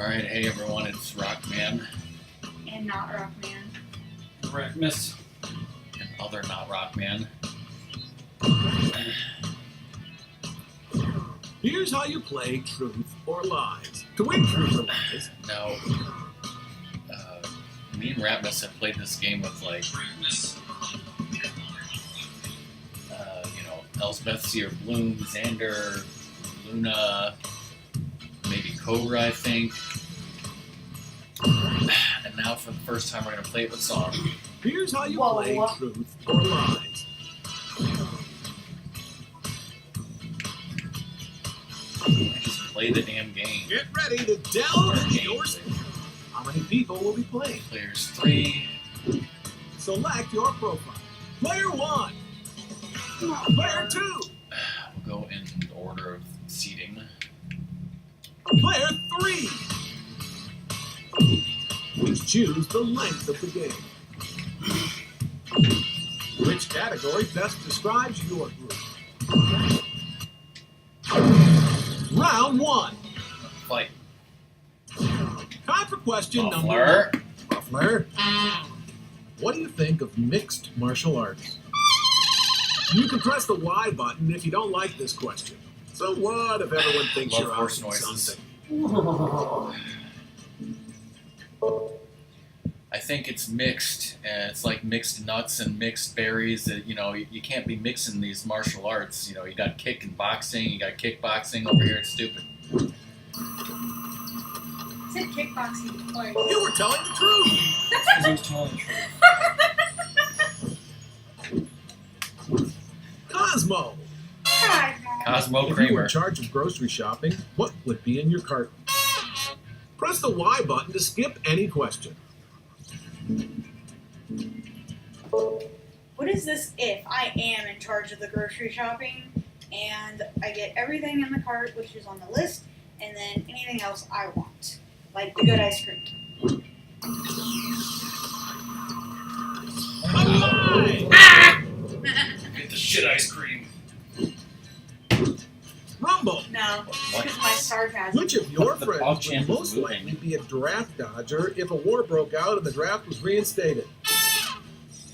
Alright, hey everyone, it's Rockman. And not Rockman. Ratmus. And other not Rockman. Here's how you play Truth or Lies. To win Truth or Lies, Now, me and Ratmus have played this game with, like, Elsbeth Sear Bloom, Xander, Luna, maybe Cobra, I think. And now for the first time we're going to play it with song. here's how you play Truth or Lies. Just play the damn game. Get ready to download your score. How many people will be playing? Players 3. Select your profile. Player 1. Player 2. We'll go in order of seating. Player 3. Please choose the length of the game. Which category best describes your group? Round 1. Fight. Time for question number Muffler. 1. Muffler. What do you think of mixed martial arts? You can press the Y button if you don't like this question. So what if everyone thinks Love you're out horse to noises. something? I think it's mixed. It's like mixed nuts and mixed berries. You can't be mixing these martial arts. You got kick and boxing. You got kickboxing over here. It's stupid. I said kickboxing twice. You were telling the truth. Because he was telling the truth. Cosmo. God, Cosmo If you were Kramer. in charge of grocery shopping, what would be in your cart? Press the Y button to skip any question. What is this if I am in charge of the grocery shopping and I get everything in the cart which is on the list and then anything else I want? Like the good ice cream. Get the shit ice cream. Rumble. No, because my sarcasm. Which of your The friends ball would champ most is moving. likely be a draft dodger if a war broke out and the draft was reinstated?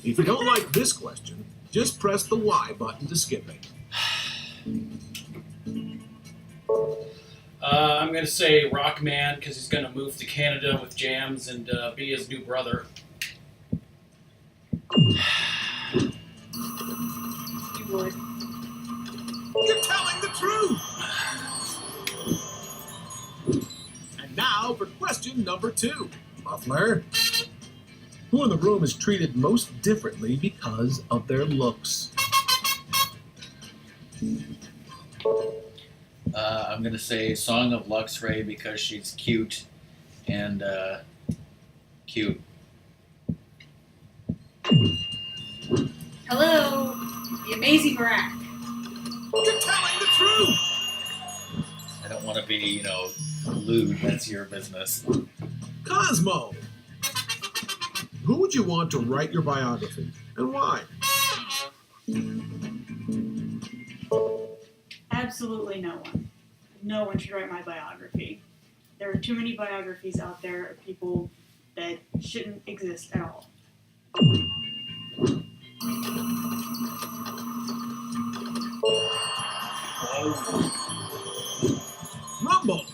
If you don't like this question, just press the Y button to skip it. I'm going to say Rockman because he's going to move to Canada with Jams and be his new brother. You would. You're telling the truth! And now for question number 2. Muffler. Who in the room is treated most differently because of their looks? I'm gonna say Song of Luxray because she's cute and cute. Hello, the amazing rack. You're telling the truth! I don't want to be, lewd. That's your business. Cosmo. Who would you want to write your biography, and why? Absolutely no one. No one should write my biography. There are too many biographies out there of people that shouldn't exist at all. Rumble.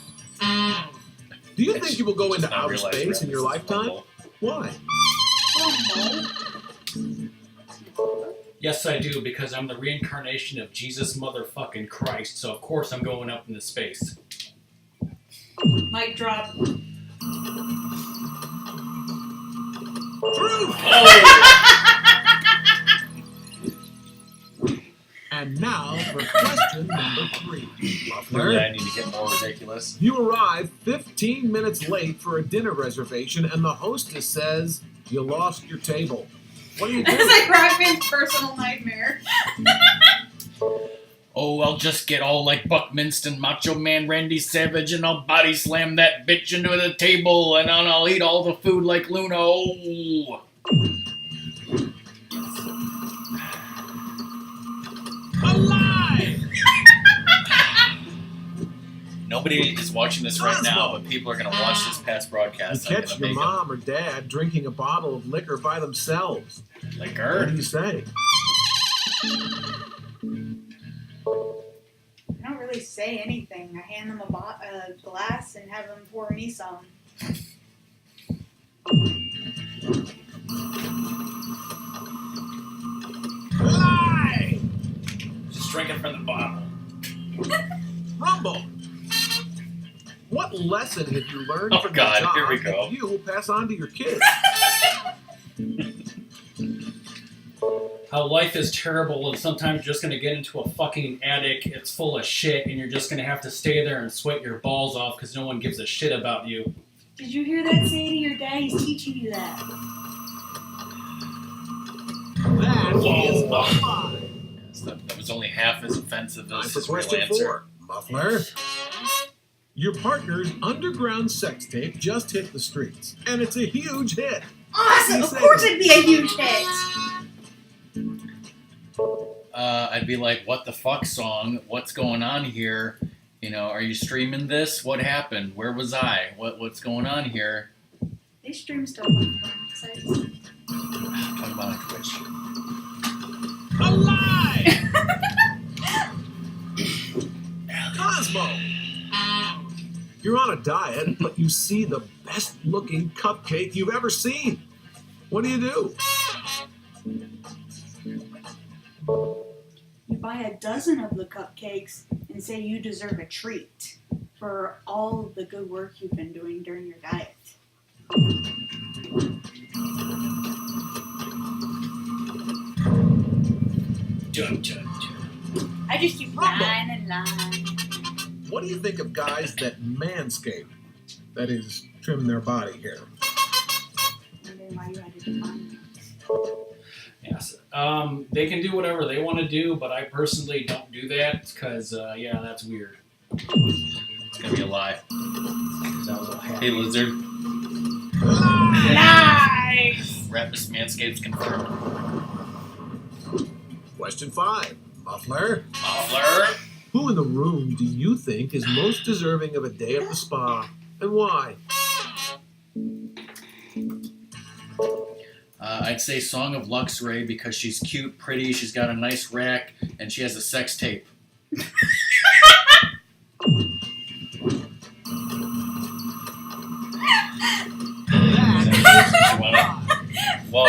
Do you think you will go Just into now outer realized space in your Ratmus is lifetime? Rumble. Why? Yes, I do, because I'm the reincarnation of Jesus motherfucking Christ, so of course I'm going up into space. Mic drop. Truth! And now for question number 3. Muffler. Yeah, I need to get more ridiculous. You arrive 15 minutes late for a dinner reservation, and the hostess says you lost your table. What do you do? It's like Rockman's personal nightmare. Oh, I'll just get all like Buckminster and Macho Man Randy Savage, and I'll body slam that bitch into the table, and then I'll eat all the food like Luna. Oh. Alive! Nobody is watching this right now, but people are going to watch this past You broadcast. I'm catch gonna your make mom or dad drinking a bottle of liquor by themselves. them What liquor. do you say? I don't really say anything. I hand them a glass and have them pour me some. Lie! Just drinking from the bottle. Rumble! What lesson have you learned Oh, from God, the job here we go. that you will pass on to your kids? How life is terrible and sometimes you're just going to get into a fucking attic, it's full of shit, and you're just going to have to stay there and sweat your balls off because no one gives a shit about you. Did you hear that, Sadie? Your daddy's teaching you that. That Whoa. is a lie. Yes, that was only half as offensive Time as for his real question answer. 4. Muffler. Your partner's underground sex tape just hit the streets, and it's a huge hit. Awesome! Of Sadie. course it'd be a huge hit! I'd be like, what the fuck song? What's going on here? You know, are you streaming this? What happened? Where was I? What's going on here? They stream stuff on sites. I'm talking about on Twitch. A lie! Cosmo! You're on a diet, but you see the best looking cupcake you've ever seen. What do? You buy a dozen of the cupcakes and say you deserve a treat for all of the good work you've been doing during your diet. Dun, dun, dun. I just keep lying and lying. What do you think of guys that manscape? That is, trim their body hair. Wondering why you had to define Yes. They can do whatever they want to do, but I personally don't do that because, yeah, that's weird. It's gonna be a lie. 'Cause I was all Hey, happy. Lizard. Nice! Ratmus Manscaped's confirmed. Question 5. Muffler. Muffler. Who in the room do you think is most deserving of a day at the spa, and why? I'd say Song of Luxray because she's cute, pretty, she's got a nice rack, and she has a sex tape. Well,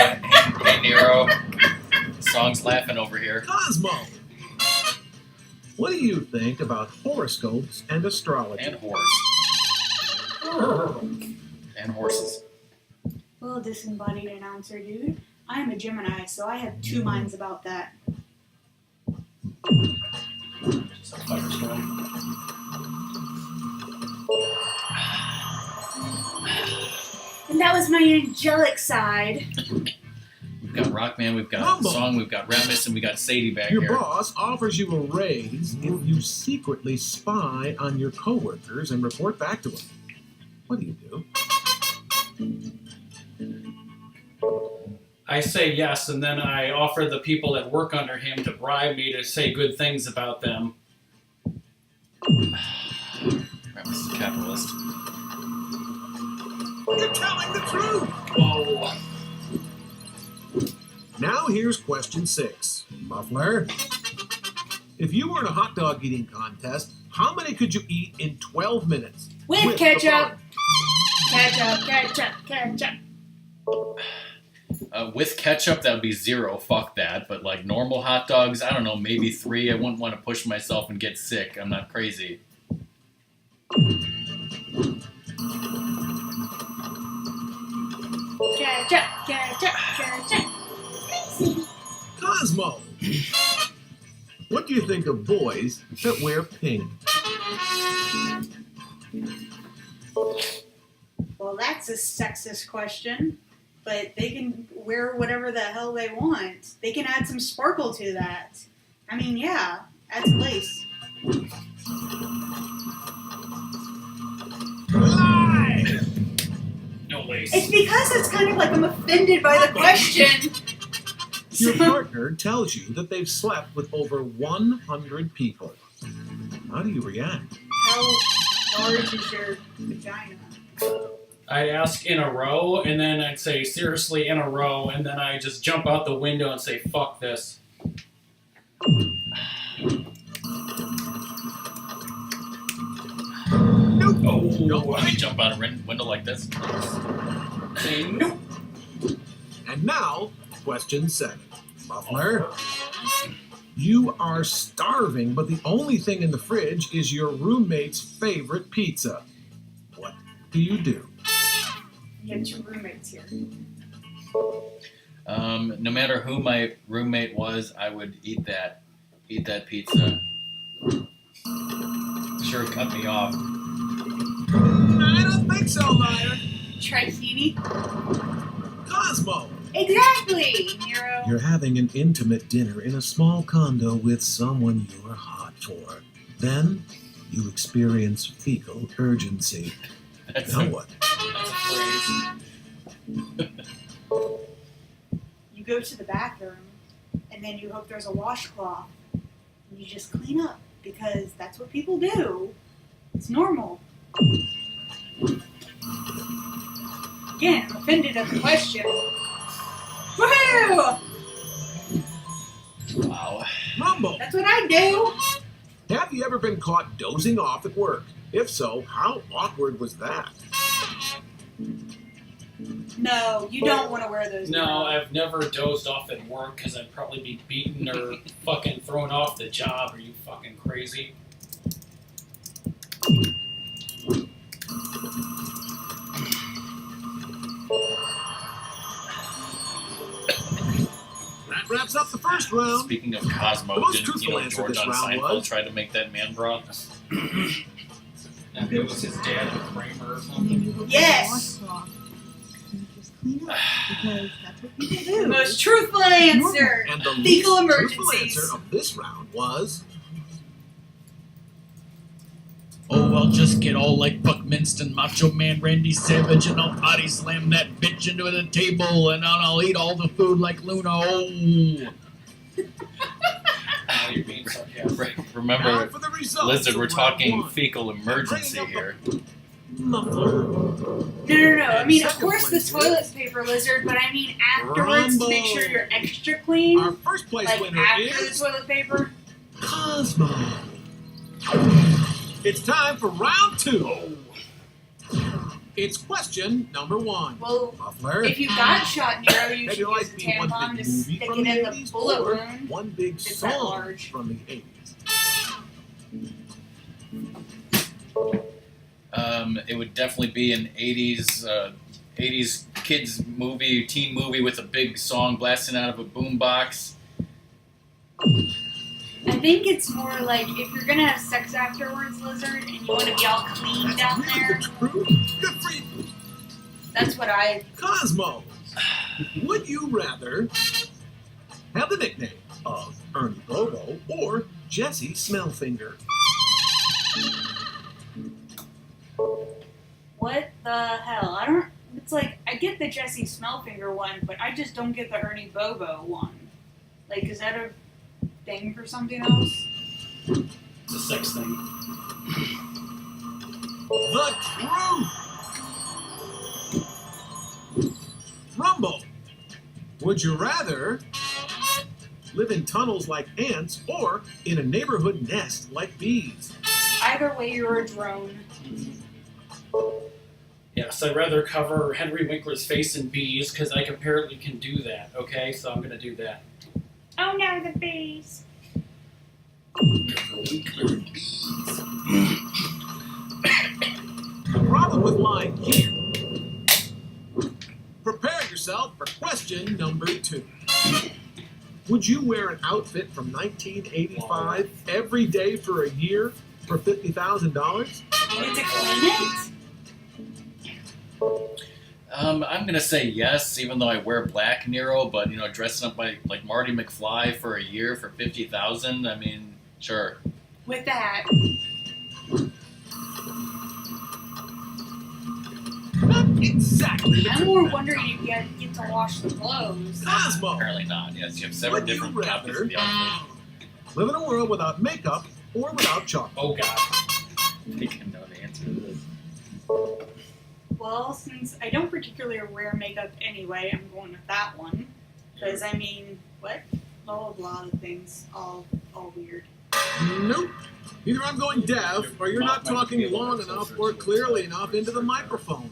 hey Nero. Song's laughing over here. Cosmo. What do you think about horoscopes and astrology? And horse. And horses. Well, disembodied announcer, dude. I am a Gemini, so I have two minds about that. Just a firestorm. And that was my angelic side. We've got Rockman, we've got Rumble. Song, we've got Ratmus, and we got Sadie back Your here. boss offers you a raise if you secretly spy on your coworkers and report back to him. What do? I say yes, and then I offer the people that work under him to bribe me to say good things about them. Ratmus is a capitalist. You're telling the truth! Whoa. Now here's question 6. Muffler. If you were in a hot dog eating contest, how many could you eat in 12 minutes? With the ketchup. bun? Ketchup. With ketchup, that would be 0. Fuck that. But like normal hot dogs, I don't know, maybe 3. I wouldn't want to push myself and get sick. I'm not crazy. Ketchup. Cosmo. What do you think of boys that wear pink? Well, that's a sexist question, but they can wear whatever the hell they want. They can add some sparkle to that. I mean, yeah, add some lace. Lie! No lace. It's because it's kind of like I'm offended by the question. Your partner tells you that they've slept with over 100 people. How do you react? How large is your vagina? I'd ask in a row, and then I'd say seriously in a row, and then I just jump out the window and say fuck this. Nope. Oh, Let me jump out a window like this. say nope. And now, question 7. Muffler, you are starving, but the only thing in the fridge is your roommate's favorite pizza. What do you do? You have 2 roommates here. No matter who my roommate was, I would eat that pizza. Sure, cut me off. I don't think so, liar. Trihini? Cosmo, Exactly, Nero. you're having an intimate dinner in a small condo with someone you are hot for. Then, you experience fecal urgency. That's Now what? You go to the bathroom, and then you hope there's a washcloth, and you just clean up, because that's what people do. It's normal. Again, I'm offended at the question. Woohoo! Wow. Rumble, That's what I do. have you ever been caught dozing off at work? If so, how awkward was that? No, you don't want to wear those. No, now. I've never dozed off at work because I'd probably be beaten or fucking thrown off the job. Are you fucking crazy? That wraps up the first round. Speaking of The Cosmo, most didn't truthful answer George this on round Seinfeld was- try to make that man broth? And it was his dad, Kramer or And something. then you hope Yes. there's a washcloth. And you just clean up because that's what people The do. most truthful answer. And the Fecal least truthful emergencies. answer of this round was... Oh, I'll just get all like Buckminster and Macho Man Randy Savage, and I'll body slam that bitch into the table, and then I'll eat all the food like Luna. Oh, Now you're being sarcastic. Now Remember, for the results Lizard, of we're round talking one. fecal emergency Bringing here. up the Muffler. No. I mean, of Second course, the place toilet is- paper lizard, but I mean afterwards to make sure Rumble. you're extra clean. Our first place Like winner after is the toilet paper. Cosmo. It's time for round 2. It's question number 1. Well, Muffler, if you got shot, Nero, you maybe should like use a be one tampon big to movie stick from it the in the 80s bullet or wound. one big It's that song large. from the 80s. It would definitely be an 80s kids movie, teen movie with a big song blasting out of a boombox. I think it's more like if you're gonna have sex afterwards, lizard, and you want to be all clean down there. True. Good for you. That's what I. Cosmo, would you rather have the nickname of Ernie Bobo or Jesse Smellfinger? What the hell? I don't. It's like I get the Jesse Smellfinger one, but I just don't get the Ernie Bobo one. Like, is that a thing for something else? It's a sex thing. The truth! Rumble, would you rather live in tunnels like ants or in a neighborhood nest like bees? Either way, you're a drone. Yes, I'd rather cover Henry Winkler's face in bees because I apparently can do that. Okay, so I'm gonna do that. Oh no, the bees. The problem with lying here. Prepare yourself for question number 2. Would you wear an outfit from 1985 every day for a year for $50,000? You need to clean it. I'm gonna say yes, even though I wear black Nero, but dressing up like Marty McFly for a year for 50,000. I mean, sure. With the hat. Not exactly the I'm truth more that wondering time. if you get to wash the clothes. Cosmo, Apparently not. Yes, you have 7 Would you different copies rather of the outfit. live in a world without makeup or without chocolate? Oh god. I think I know the answer to Well, since I don't particularly wear makeup anyway, I'm going with that one. Because, I mean, what? Blah, blah, blah, things. All weird. Nope. Either I'm going deaf, or you're not talking long enough or clearly enough into the microphone.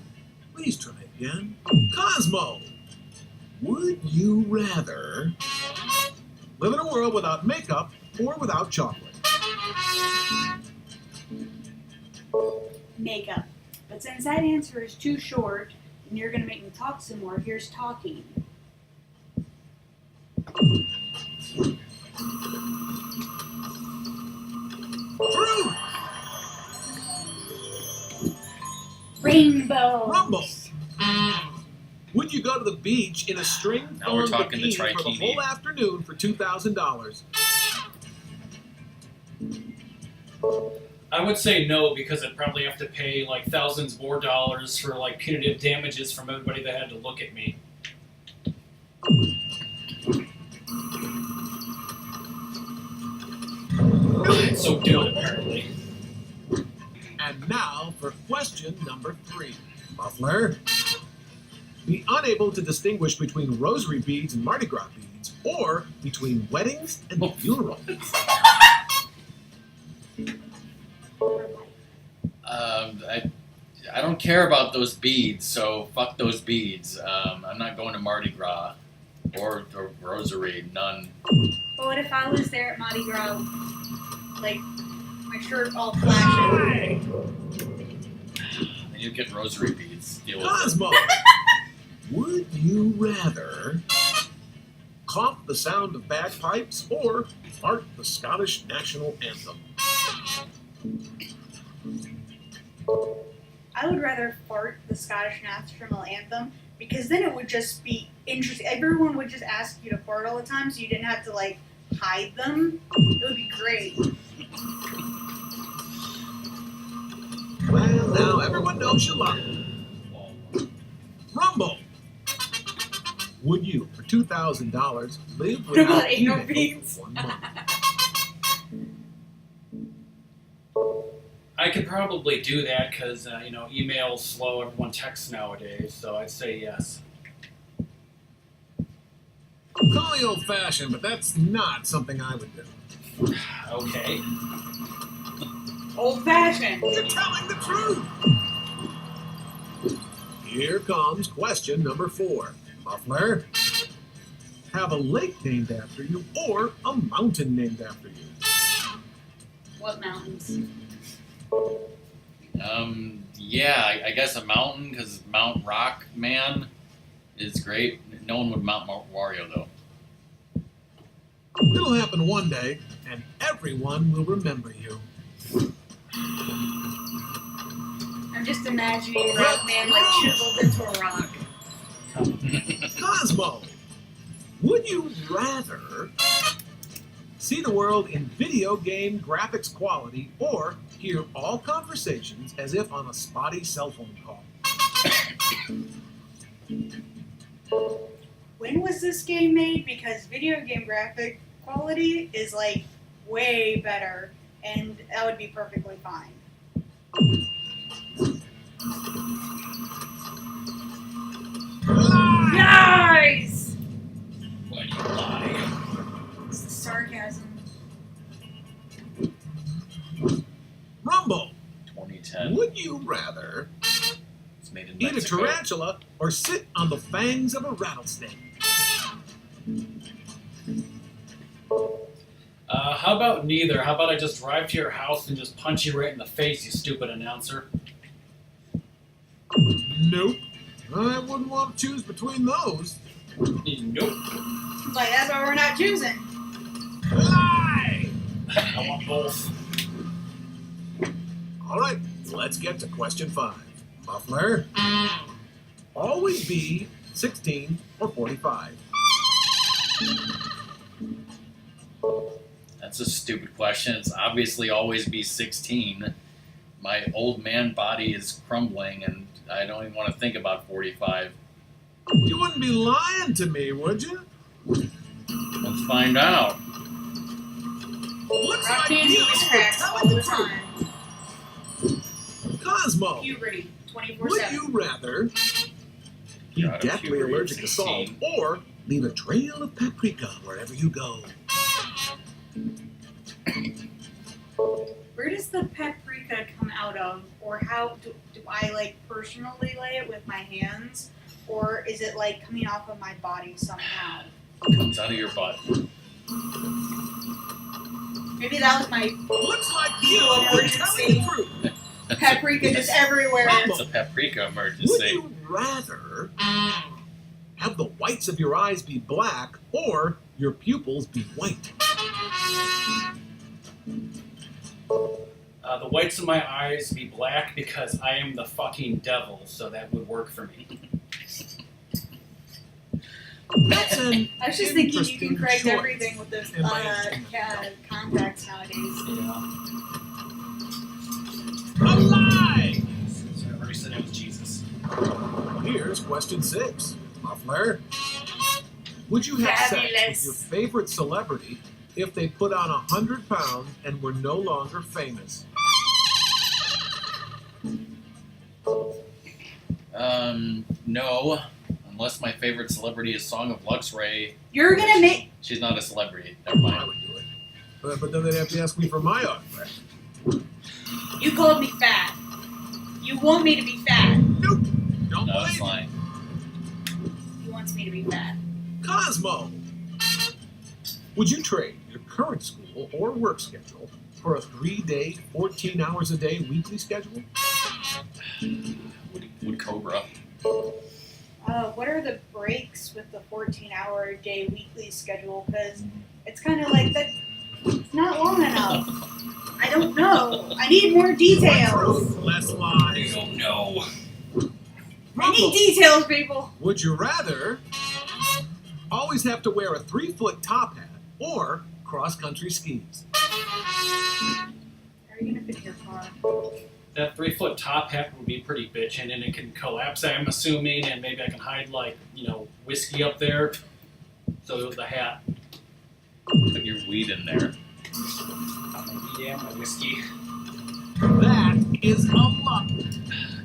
Please try again. Cosmo, would you rather live in a world without makeup or without chocolate? Makeup. But since that answer is too short, and you're going to make me talk some more, here's talking. True. Rainbow. Rumble. Would you go to the beach in a string Now we're thong talking the bikini for the Tri-TV. whole afternoon for $2,000? I would say no because I'd probably have to pay like thousands more dollars for like punitive damages from everybody that had to look at me. So do it apparently. And now for question number 3. Muffler. Be unable to distinguish between rosary beads and Mardi Gras beads, or between weddings and funerals. I don't care about those beads, so fuck those beads. I'm not going to Mardi Gras or Rosary, none. But what if I was there at Mardi Gras, like, my shirt all flashing? And you get rosary beads. Deal with it. Cosmo, would you rather cough the sound of bagpipes or fart the Scottish national anthem? I would rather fart the Scottish national anthem because then it would just be interesting. Everyone would just ask you to fart all the time, so you didn't have to like hide them. It would be great. Well, now everyone knows you love it. Rumble. Would you, for $2,000, live What about without anal email beads? for 1 month? I could probably do that because email's slow. Everyone texts nowadays, so I'd say yes. Call me old-fashioned, but that's not something I would do. Okay. Old fashioned. You're telling the truth. Here comes question number 4. Muffler. Have a lake named after you or a mountain named after you? What mountains? Yeah, I guess a mountain, because Mount Rock Man is great. No one would Mount Wario, though. It'll happen one day, and everyone will remember you. I'm just imagining Rock Man like chiseled into a rock. Cosmo, would you rather see the world in video game graphics quality or hear all conversations as if on a spotty cell phone call? When was this game made? Because video game graphic quality is like way better, and that would be perfectly fine. Nice! Why do you lie? It's the sarcasm. Rumble, 2010. would you rather It's made in eat a Mexico. tarantula or sit on the fangs of a rattlesnake? How about neither? How about I just drive to your house and just punch you right in the face, you stupid announcer? Nope. I wouldn't want to choose between those. Nope. It's like, that's why we're not choosing. Lie! I want both. All right, let's get to question 5. Muffler. Always be 16 or 45. That's a stupid question. It's obviously always be 16. My old man body is crumbling, and I don't even want to think about 45. You wouldn't be lying to me, would you? Let's find out. Looks Rock like Man you voice were cracks all telling the the truth. time. Cosmo, Puberty, 24/7. Would you rather be You're out of deathly puberty at allergic to salt 16. or leave a trail of paprika wherever you go? Where does the paprika come out of? Or how do I like personally lay it with my hands? Or is it like coming off of my body somehow? Comes out of your butt. Maybe that was my Looks like you Little are telling the truth. paprika just everywhere. It's a paprika Would emergency. you rather have the whites of your eyes be black or your pupils be white? The whites of my eyes be black because I am the fucking devil, so that would work for me. That's an I was just thinking you interesting can correct choice. everything with those In my opinion. contacts nowadays. Yeah. Alive! So I already said it was Jesus. Here's question 6. Muffler. Would you have sex with Fabulous. your favorite celebrity if they put on 100 pounds and were no longer famous? No. Unless my favorite celebrity is Song of Luxray. You're gonna make. She's not a celebrity. Never I mind. would do it. But then they'd have to ask me for my autograph. You called me fat. You want me to be fat. Nope. Don't No, it's believe fine. He wants me to be fat. Cosmo. Would you trade your current school or work schedule for a 3-day, 14 hours a day weekly schedule? Would Cobra. What are the breaks with the 14-hour day weekly schedule? Because it's kind of like that. It's not long enough. I don't know. I need more details. Truth, less lies. don't know. I need details, people. Would you rather always have to wear a 3-foot top hat or cross-country skis? How are you gonna fit in your car? That 3-foot top hat would be pretty bitchin', and it can collapse, I'm assuming, and maybe I can hide, like, whiskey up there. So the hat. Put your weed in there. Yeah, my whiskey. That is a lot.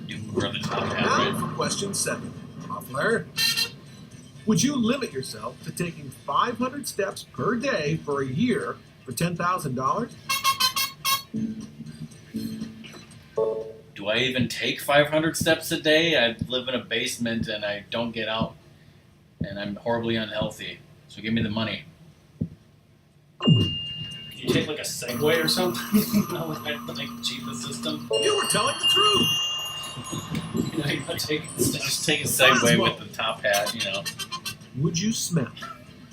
You can wear the top hat, Now right? for question 7. Muffler. Would you limit yourself to taking 500 steps per day for a year for $10,000? Do I even take 500 steps a day? I live in a basement and I don't get out. And I'm horribly unhealthy. So give me the money. Can you take, like, a Segway or something? like, cheat the system? You were telling the truth. You're not taking steps. Just take a Segway with the top hat, Would you smell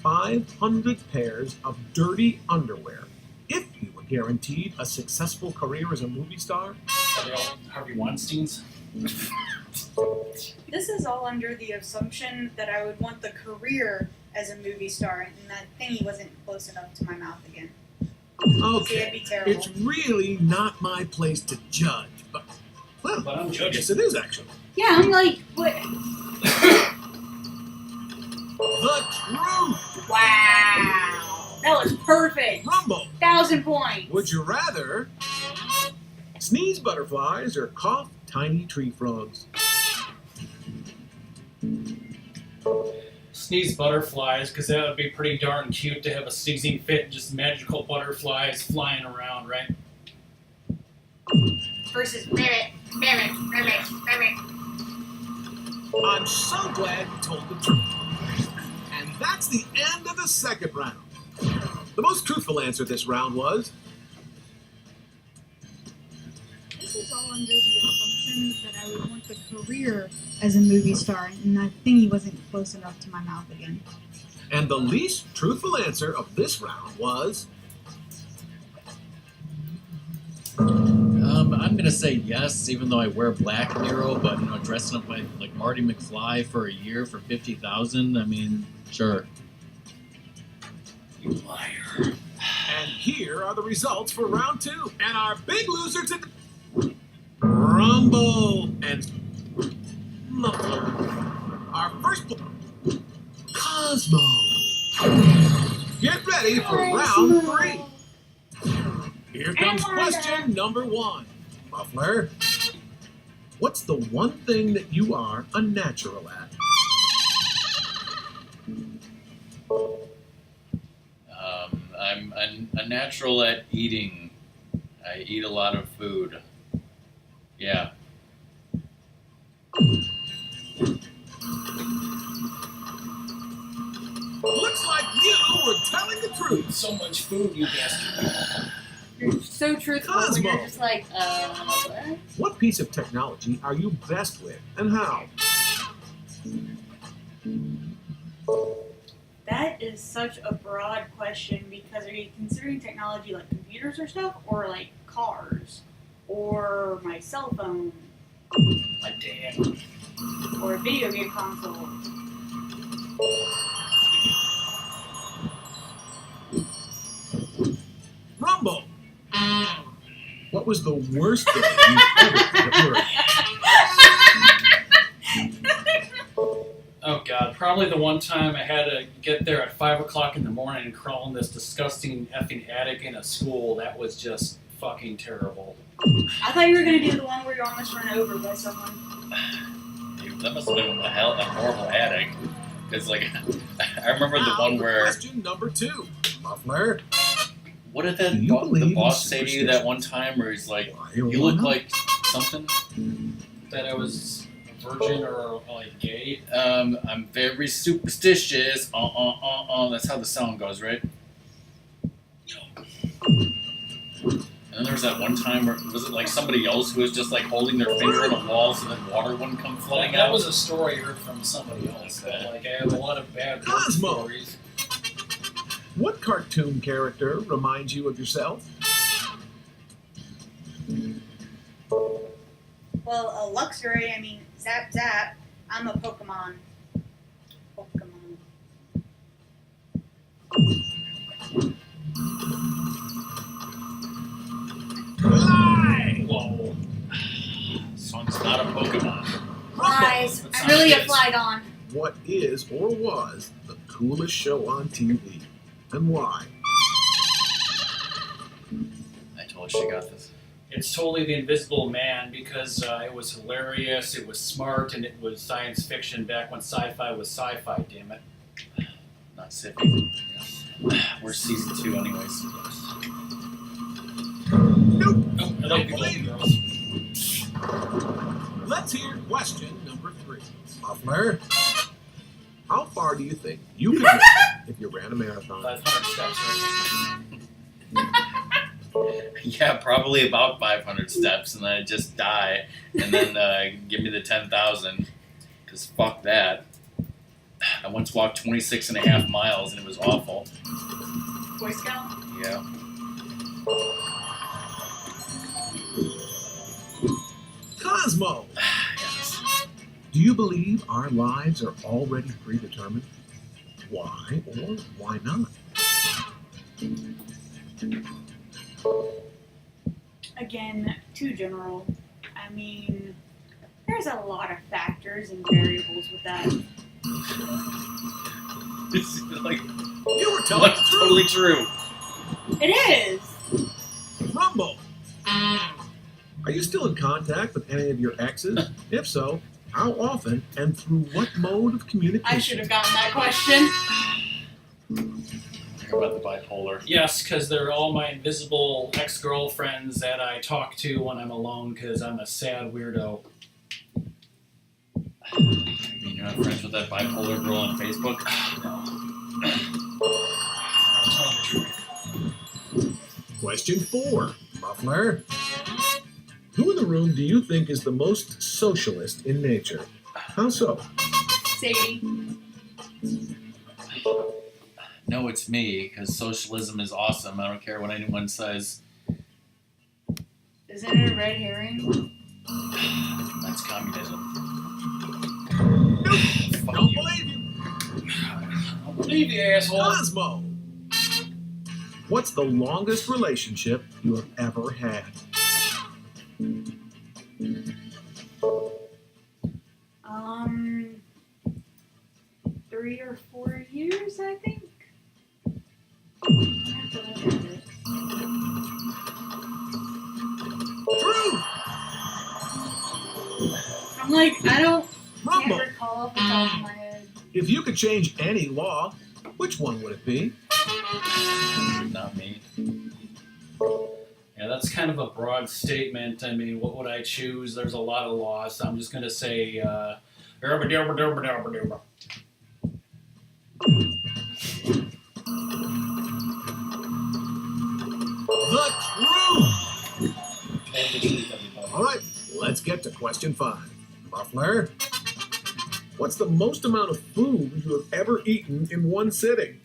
500 pairs of dirty underwear if you were guaranteed a successful career as a movie star? Are they all Harvey Weinsteins? This is all under the assumption that I would want the career as a movie star, and that thingy wasn't close enough to my mouth again. See, Okay, that'd be terrible. it's really not my place to judge, but well, But I'm I judging. guess it is actually. Yeah, I'm like, what? The truth. Wow, that was perfect. Rumble. 1,000 points. Would you rather sneeze butterflies or cough tiny tree frogs? Sneeze butterflies, because that would be pretty darn cute to have a sneezing fit and just magical butterflies flying around, right? Versus rabbit. I'm so glad you told the truth. And that's the end of the second round. The most truthful answer this round was This is all under the assumption that I would want the career as a movie star, and that thingy wasn't close enough to my mouth again. and the least truthful answer of this round was I'm gonna say yes, even though I wear black, Nero. But dressing up like Marty McFly for a year for 50,000. I mean, sure. You liar. And here are the results for round 2. And our big loser today, Rumble and Muffler. Our first Cosmo. Get ready for round 3. Here comes question number 1. Muffler. What's the one thing that you are a natural at? I'm a natural at eating. I eat a lot of food. Yeah. Looks like you were telling the truth. So much food, you bastard. You're so truthful when Cosmo. you're just like, what? What piece of technology are you best with and how? That is such a broad question because are you considering technology like computers or stuff, or like cars, or my cell phone, My dad. or a video game console? Rumble. What was the worst thing you've ever done at work? Oh god, probably the one time I had to get there at 5 o'clock in the morning and crawl in this disgusting effing attic in a school. That was just fucking terrible. I thought you were gonna do the one where you're almost run over by someone. That must have been a horrible attic. Because, like, I remember the Now one for where. question number 2. Muffler. What did Do you the believe boss in say to you that one time where he's like, Why, you why look not? like something? That I was a virgin or like gay. I'm very superstitious. That's how the song goes, right? And then there was that one time where, was it like somebody else who was just like holding their finger on a wall so that water wouldn't come flooding That out? was a story I heard from somebody else. But, like, I have a lot of bad work Cosmo. stories. What cartoon character reminds you of yourself? Well, a Luxury, I mean, Zap Zap, I'm a Pokemon. Lie! Whoa. Song's not a Pokemon. Lies. That's I'm not really a his. Flygon. What is or was the coolest show on TV and why? I told you she got this. It's totally The Invisible Man because it was hilarious, it was smart, and it was science fiction back when sci-fi was sci-fi, damn it. Not Sippy. We're season 2 anyways. Nope. Oh, I like the Golden Girls. Let's hear question number 3. Muffler. How far do you think you could go if you ran a marathon? 500 steps, right? Yeah, probably about 500 steps, and then I just die, and then give me the 10,000, because fuck that. I once walked 26 and a half miles, and it was awful. Boy Scout? Yeah. Cosmo. Yes. Do you believe our lives are already predetermined? Why or why not? Again, too general. I mean, there's a lot of factors and variables with that. It's like, You were telling like the truth. totally true. It is! Rumble. Are you still in contact with any of your exes? If so, how often and through what mode of communication? I should have gotten that question. Talk about the bipolar. Yes, because they're all my invisible ex-girlfriends that I talk to when I'm alone because I'm a sad weirdo. You mean you're not friends with that bipolar girl on Facebook? I'll tell you the truth. Question 4. Muffler. Who in the room do you think is the most socialist in nature? How so? Sadie. No, it's me, because socialism is awesome. I don't care what anyone says. Isn't it a red herring? That's communism. Fuck Don't you. believe you. I don't believe you, asshole. Cosmo. What's the longest relationship you have ever had? Um, 3 or 4 years, I think. I have to look at it. True. like, I can't Rumble. recall off the top of my head. If you could change any law, which one would it be? Not me. Yeah, that's kind of a broad statement. I mean, what would I choose? There's a lot of laws. I'm just gonna say, The truth! All right, let's get to question 5. Muffler, what's the most amount of food you have ever eaten in one sitting?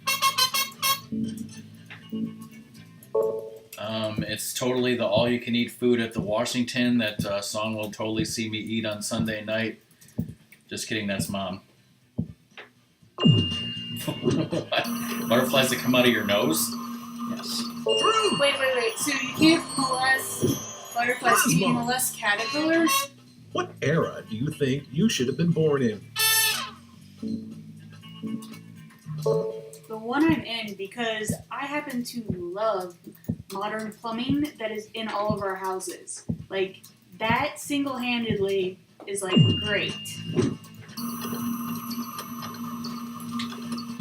It's totally the all-you-can-eat food at the Washington that Song will totally see me eat on Sunday night. Just kidding, that's Mom. What? Butterflies that come out of your nose? Yes. True! Wait. So you can't molest butterflies, can you molest caterpillars? What era do you think you should have been born in? The one I'm in, because I happen to love modern plumbing that is in all of our houses. Like, that single-handedly is, like, great.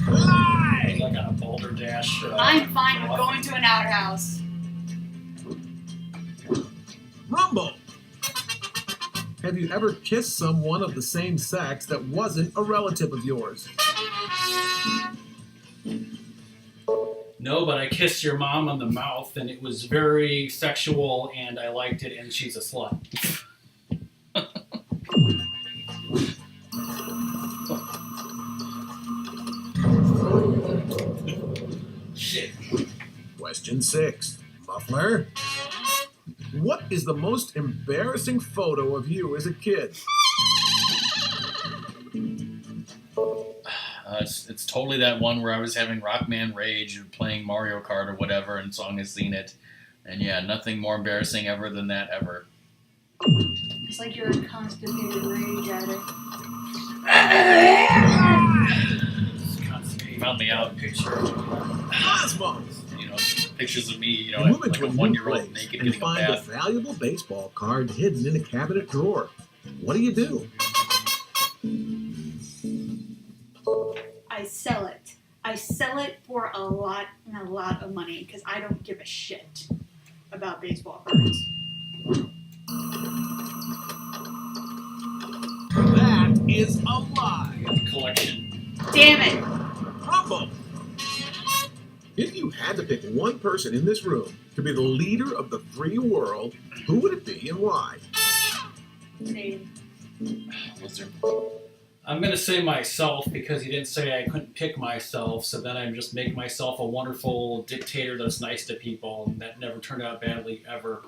Lie! like on a boulder dash. I'm fine with going to an outhouse. Rumble! Have you ever kissed someone of the same sex that wasn't a relative of yours? No, but I kissed your mom on the mouth, and it was very sexual, and I liked it, and she's a slut. Shit. Question 6. Muffler, what is the most embarrassing photo of you as a kid? It's totally that one where I was having Rockman rage or playing Mario Kart or whatever, and Song has seen it. And yeah, nothing more embarrassing ever than that ever. It's like you're a constipated rage addict. Found me out picture, Cosmo! you know, pictures of me, you know, You move like into a a new 1-year-old place naked and getting a find a bath. valuable baseball card hidden in a cabinet drawer. What do? I sell it. I sell it for a lot of money because I don't give a shit about baseball cards. That is a lie. Collection. Damn it! Rumble! If you had to pick one person in this room to be the leader of the free world, who would it be and why? Dave. Lizard. I'm going to say myself because he didn't say I couldn't pick myself, so then I just make myself a wonderful dictator that's nice to people, and that never turned out badly ever.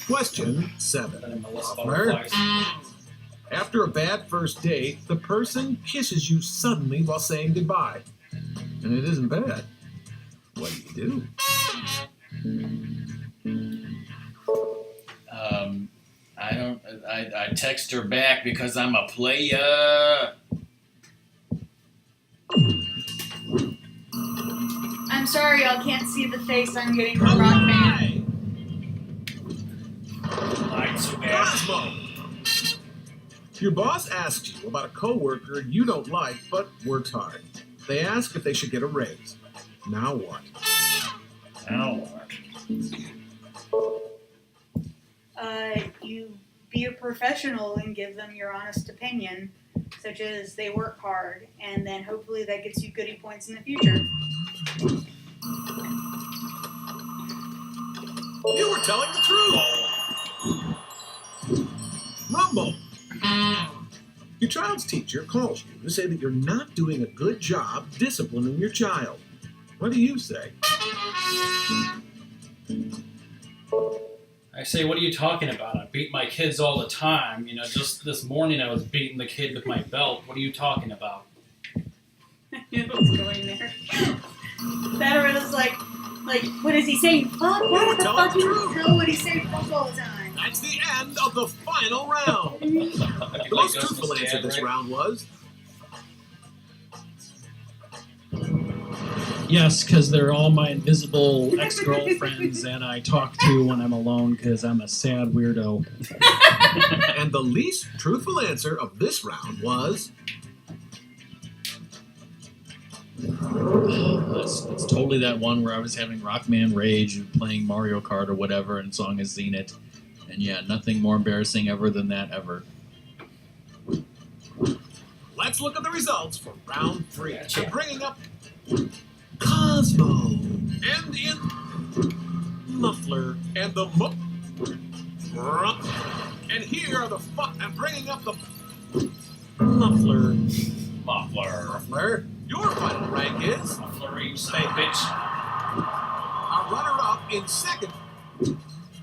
Question 7. Then I molest Muffler, butterflies. after a bad first date, the person kisses you suddenly while saying goodbye. And it isn't bad. What do? I text her back because I'm a player. I'm sorry, y'all can't see the face I'm getting from Rockman. Lied so bad. Cosmo! Your boss asks you about a coworker you don't like but works hard. They ask if they should get a raise. Now what? Now what? You be a professional and give them your honest opinion, such as they work hard, and then hopefully that gets you goodie points in the future. You were telling the truth! Rumble! Your child's teacher calls you to say that you're not doing a good job disciplining your child. What do you say? I say, what are you talking about? I beat my kids all the time. You know, just this morning I was beating the kid with my belt. What are you talking about? I knew it was going there. That was like, what is he saying? Fuck? Why the Tell fuck the you truth. know what he's saying fuck all the time? That's the end of the final round. The most truthful answer this round was Yes, because they're all my invisible ex-girlfriends that I talk to when I'm alone because I'm a sad weirdo. And the least truthful answer of this round was It's totally that one where I was having Rockman Rage and playing Mario Kart or whatever, and song is Zenith. And yeah, nothing more embarrassing ever than that ever. Let's look at the results for round 3. Gotcha. Bringing up Cosmo and in Muffler and the and here are the and bringing up the Muffler. Muffler. Your final rank is Muffler, you son of a bitch. our runner-up in second,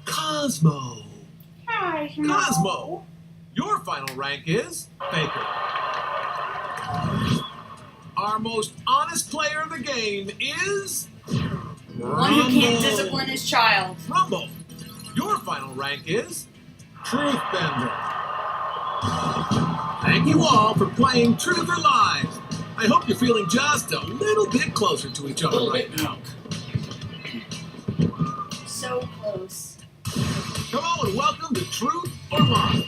Cosmo. Hi, Cosmo. Your final rank is Baker. Our most honest player of the game is One who can't discipline his child. Rumble. Your final rank is Truthbender. Thank you all for playing Truth or Lies. I hope you're feeling just a little bit closer to each other right now. So close. Come on and welcome to Truth or Lies.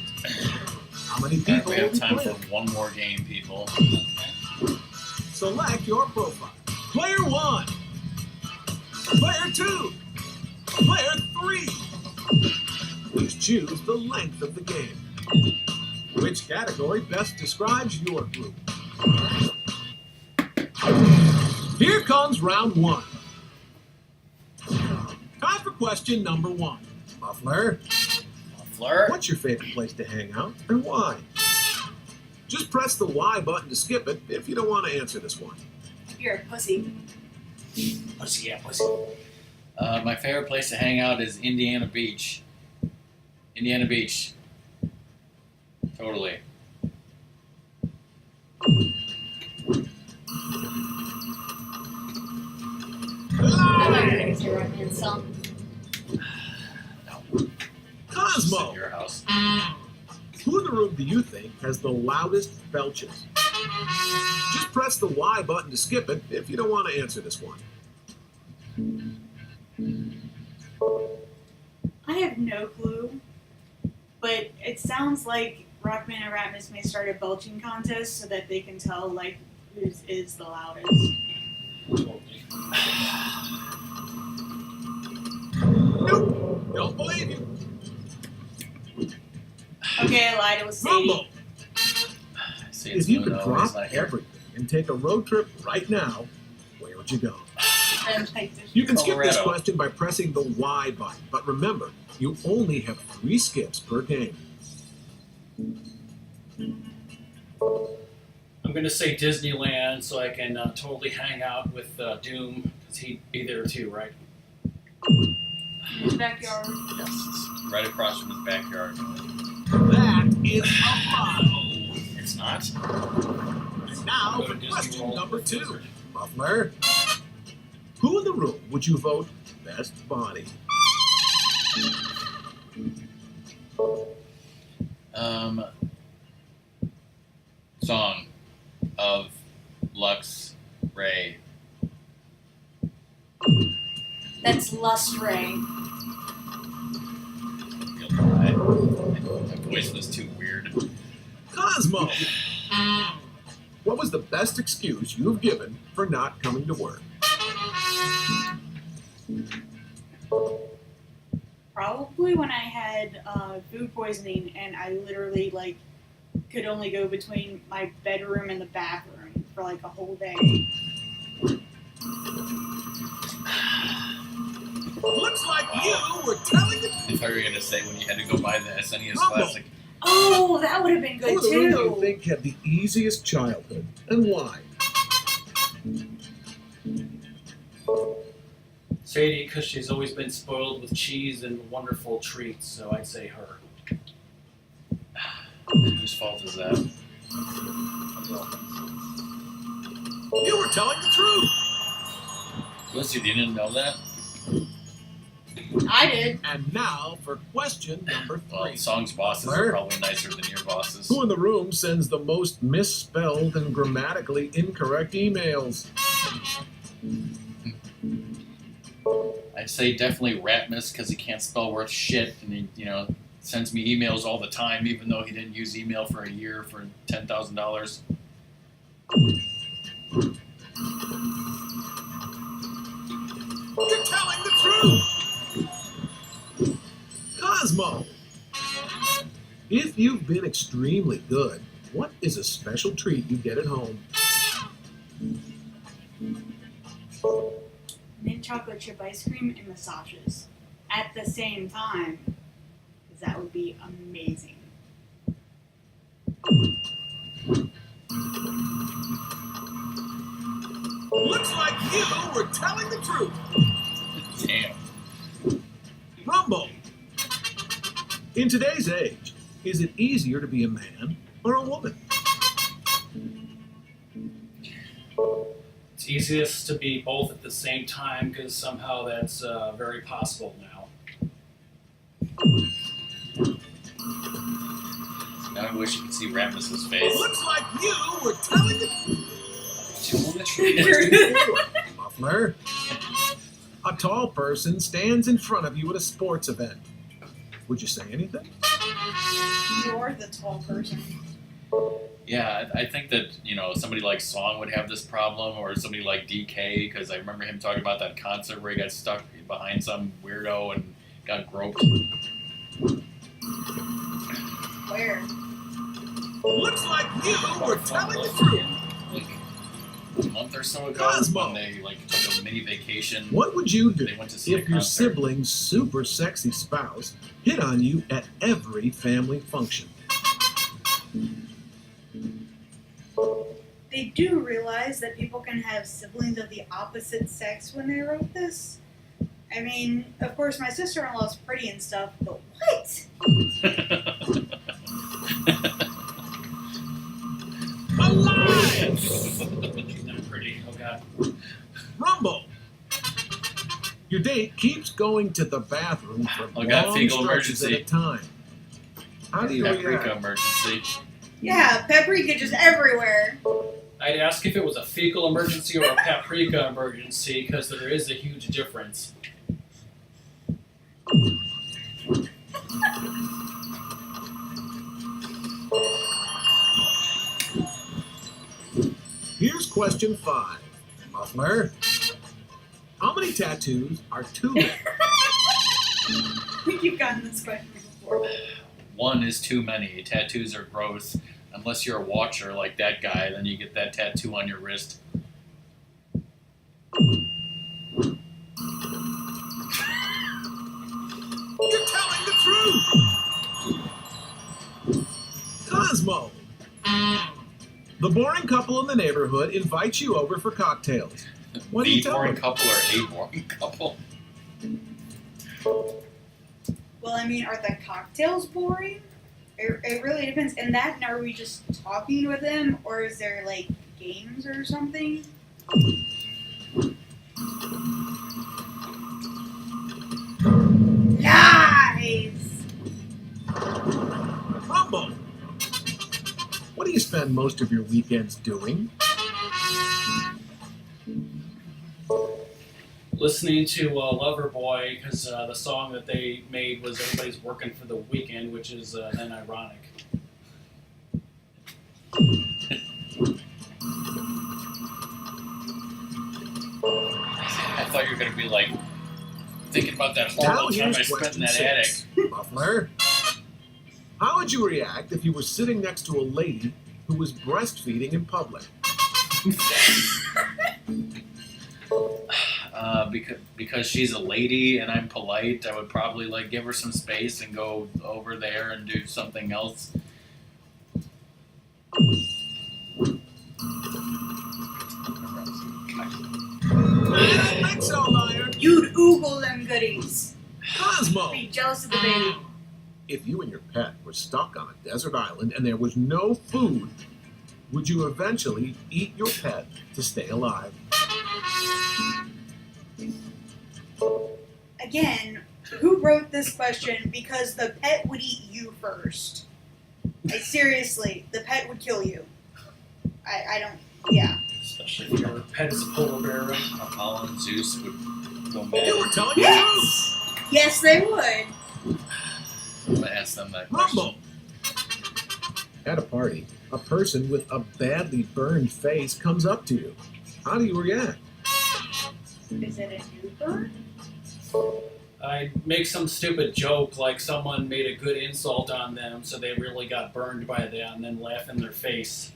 How many people We have will be time for playing? one more game, people. Select your profile. Player 1. Player 2. Player 3. Please choose the length of the game. Which category best describes your group? Here comes round 1. Time for question number 1. Muffler, Muffler. what's your favorite place to hang out and why? Just press the Y button to skip it if you don't want to answer this one. You're a pussy. Pussy, yeah, pussy. My favorite place to hang out is Indiana Beach. Indiana Beach. Totally. I'm not gonna say Ratmus song. No. Cosmo, At your house. who in the room do you think has the loudest belches? Just press the Y button to skip it if you don't want to answer this one. I have no clue, but it sounds like Rockman and Ratmus may start a belching contest so that they can tell like whose is the loudest. Nope, don't believe you. Okay, I lied. It was Sadie. Rumble, See, it's if you could Nuno, drop he's not here. everything and take a road trip right now, where would you go? And, like, You can skip this Colorado. question by pressing the Y button, but remember, you only have 3 skips per game. I'm gonna say Disneyland so I can totally hang out with Doom because he'd be there too, right? his backyard. Yes, it's right across from his backyard. That is a lie. It's not. And now Go for to Disney question World number with 2. Blizzard. Muffler, who in the room would you vote best body? Song of Lux Ray. That's Lust Ray. My voice was too weird. Cosmo, what was the best excuse you've given for not coming to work? Probably when I had food poisoning and I literally like could only go between my bedroom and the bathroom for like a whole day. Looks like you were telling the I thought you were gonna say when you had to go buy the SNES Rumble. Classic. Oh, that would have been Who good in the room do you too. think had the easiest childhood and why? Sadie, because she's always been spoiled with cheese and wonderful treats, so I'd say her. Whose fault is that? You were telling the truth. Lucy, you didn't know that? I did. And now for question number 3. Well, Song's bosses Where? are probably nicer than your bosses. Who in the room sends the most misspelled and grammatically incorrect emails? I'd say definitely Ratmus because he can't spell worth shit, and he, sends me emails all the time, even though he didn't use email for a year for $10,000. You're telling the truth! Cosmo! If you've been extremely good, what is a special treat you get at home? Mint chocolate chip ice cream and massages at the same time, because that would be amazing. Looks like you were telling the truth! Damn. Rumble! In today's age, is it easier to be a man or a woman? It's easiest to be both at the same time because somehow that's very possible now. Now I wish you could see Ratmus's face. Looks like you were telling the Muffler. A tall person stands in front of you at a sports event. Would you say anything? You're the tall person. Yeah, I think that, somebody like Song would have this problem, or somebody like DK, because I remember him talking about that concert where he got stuck behind some weirdo and got groped. Where? Looks like you were telling the truth. Like a month or so ago, Cosmo. when they took a mini vacation. What would you do They went to see if a your concert. sibling's super sexy spouse hit on you at every family function? They do realize that people can have siblings of the opposite sex when they wrote this. I mean, of course, my sister-in-law's pretty and stuff, but what? Alive! She's not pretty. Oh god. Rumble! Your date keeps going to the bathroom for Oh, God, long fecal stretches at a emergency. time. How do you Paprika react? emergency. Yeah, paprika just everywhere. I'd ask if it was a fecal emergency or a paprika emergency because there is a huge difference. Here's question 5. Muffler. How many tattoos are too many? I think you've gotten this question before. One is too many. Tattoos are gross. Unless you're a watcher like that guy, then you get that tattoo on your wrist. You're telling the truth! Cosmo! The boring couple in the neighborhood invites you over for cocktails. What do you The tell boring them? couple or a boring couple? Well, I mean, are the cocktails boring? It really depends. And that, are we just talking with them, or is there, like, games or something? Lies! Rumble! What do you spend most of your weekends doing? Listening to Loverboy because the song that they made was Everybody's Working for the Weekend, which is then ironic. I thought you were going to be like, thinking about that Now horrible time I here's spent in question that attic. 6. Muffler. How would you react if you were sitting next to a lady who was breastfeeding in public? Because she's a lady and I'm polite, I would probably like give her some space and go over there and do something else. I don't think so, liar. You'd oogle them goodies. Cosmo! Be jealous of the baby. If you and your pet were stuck on a desert island and there was no food, would you eventually eat your pet to stay alive? Again, who wrote this question? Because the pet would eat you first. Like, seriously, the pet would kill you. I don't, yeah. Especially if your pet is a polar bear. Apollo and Zeus would Go You were mad. telling the truth. Yes, they would. I'm gonna ask them that question. Rumble. At a party, a person with a badly burned face comes up to you. How do you react? Is it a new bird? I make some stupid joke like someone made a good insult on them, so they really got burned by that, and then laugh in their face.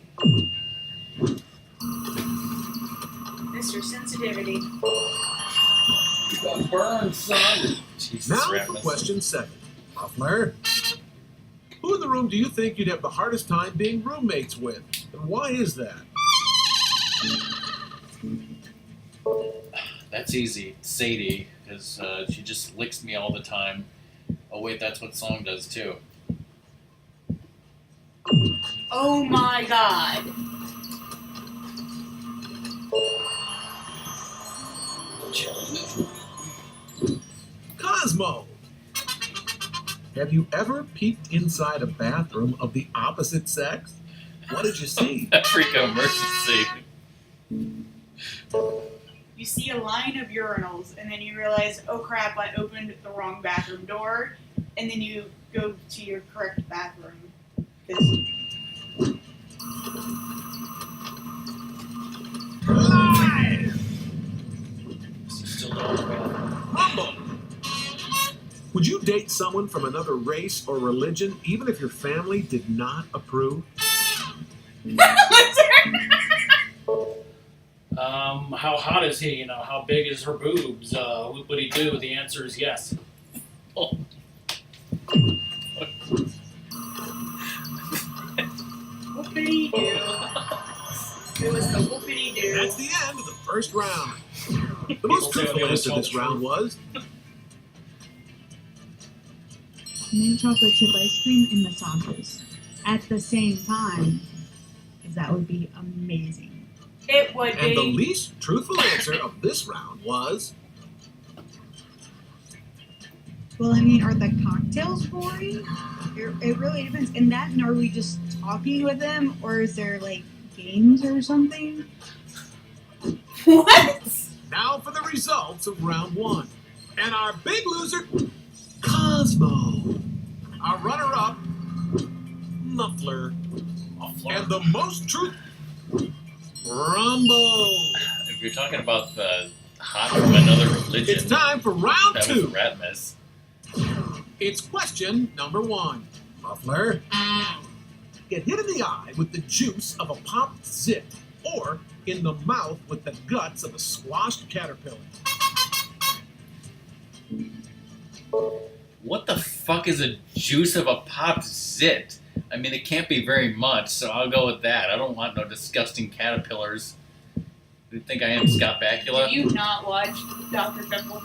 Mr. Sensitivity. You got burned, son. Jesus, Now for Ratmus. question 7. Muffler. Who in the room do you think you'd have the hardest time being roommates with? And why is that? That's easy. Sadie, because she just licks me all the time. Oh wait, that's what song does too. Oh my god. Cosmo. Have you ever peeked inside a bathroom of the opposite sex? What did you see? Freak emergency. You see a line of urinals, and then you realize, oh crap, I opened the wrong bathroom door, and then you go to your correct bathroom. 'Cause Live! Still don't know. Rumble. Would you date someone from another race or religion even if your family did not approve? How hot is he? You know, how big is her boobs? What would he do? The answer is yes. whoopity doo. It was the whoopity doo. That's the end of the first round. The most truthful answer to this round was Mint chocolate chip ice cream and massages at the same time, because that would be amazing. It would And the be. least truthful answer of this round was Well, I mean, are the cocktails boring? It really depends. And that, and are we just talking with them, or is there like games or something? What? now for the results of round 1. And our big loser, Cosmo. Our runner-up, Muffler. And the most truth, Rumble. If you're talking about the hot from another religion, It's time for round that was 2. Ratmus. It's question number 1. Muffler. Get hit in the eye with the juice of a popped zit, or in the mouth with the guts of a squashed caterpillar. What the fuck is a juice of a popped zit? I mean, it can't be very much, so I'll go with that. I don't want no disgusting caterpillars. Do you think I am Scott Bakula? Did you not watch Dr. Pimple?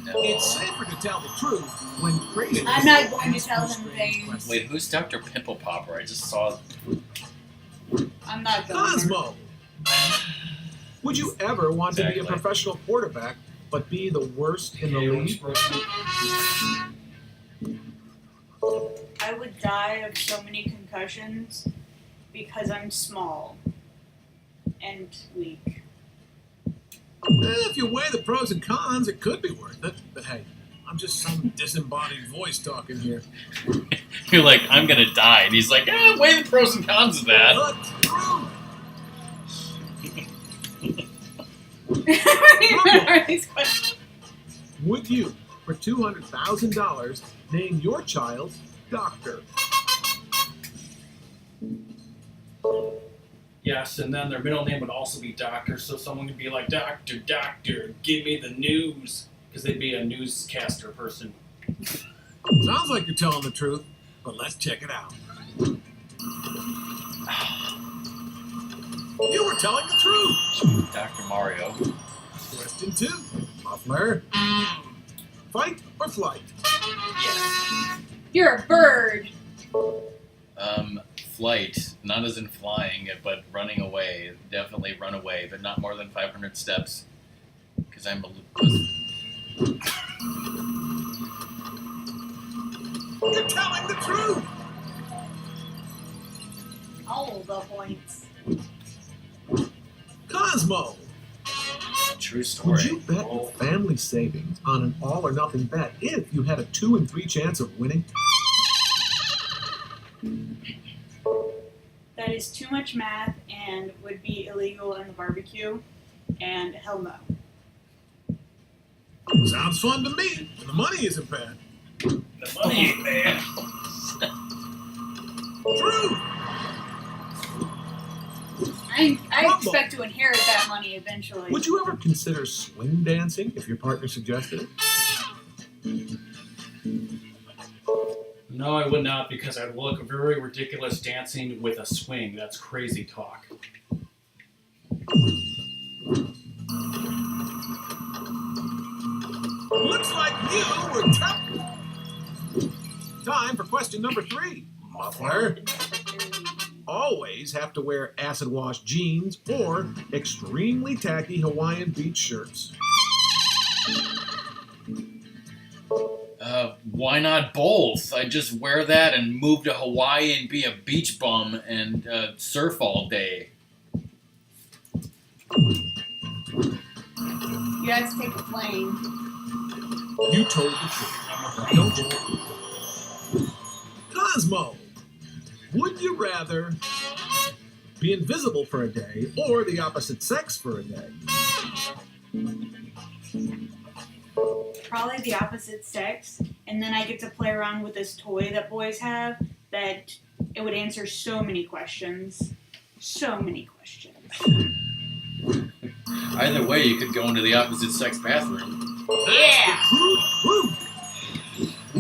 No. It's safer to tell the truth when crazy. I'm not going to tell him things. Wait, who's Dr. Pimple Popper? I just saw. I'm not going there. Cosmo. Would you ever want to be a Exactly. professional quarterback but be the worst in the league? I would die of so many concussions because I'm small and weak. If you weigh the pros and cons, it could be worth it. But hey, I'm just some disembodied voice talking here. You're like, I'm gonna die, and he's like, weigh the pros and cons of that. But true. Would you, for $200,000, name your child Doctor? Yes, and then their middle name would also be Doctor, so someone could be like, Doctor, Doctor, give me the news. Because they'd be a newscaster person. Sounds like you're telling the truth, but let's check it out. You were telling the truth. Dr. Mario. Question 2. Muffler. Fight or flight? Yes. You're a bird. Flight, not as in flying, but running away. Definitely run away, but not more than 500 steps. Because I'm a You're telling the truth. All the points. Cosmo. true Would story. you bet your family savings on an all or nothing bet if you had a 2 in 3 chance of winning? That is too much math and would be illegal in the barbecue. And hell no. Sounds fun to me. And the money isn't bad. The money ain't bad. True. I Rumble. expect to inherit that money eventually. Would you ever consider swing dancing if your partner suggested it? No, I would not, because I'd look very ridiculous dancing with a swing. That's crazy talk. Looks like you were tough. Time for question number 3. Muffler. Always have to wear acid wash jeans or extremely tacky Hawaiian beach shirts. Why not both? I just wear that and move to Hawaii and be a beach bum and surf all day. You have to take a plane. You told the truth, don't you? Cosmo, would you rather be invisible for a day or the opposite sex for a day? Probably the opposite sex, and then I get to play around with this toy that boys have that it would answer so many questions. So many questions. Either way, you could go into the opposite sex bathroom, Yeah! Woo!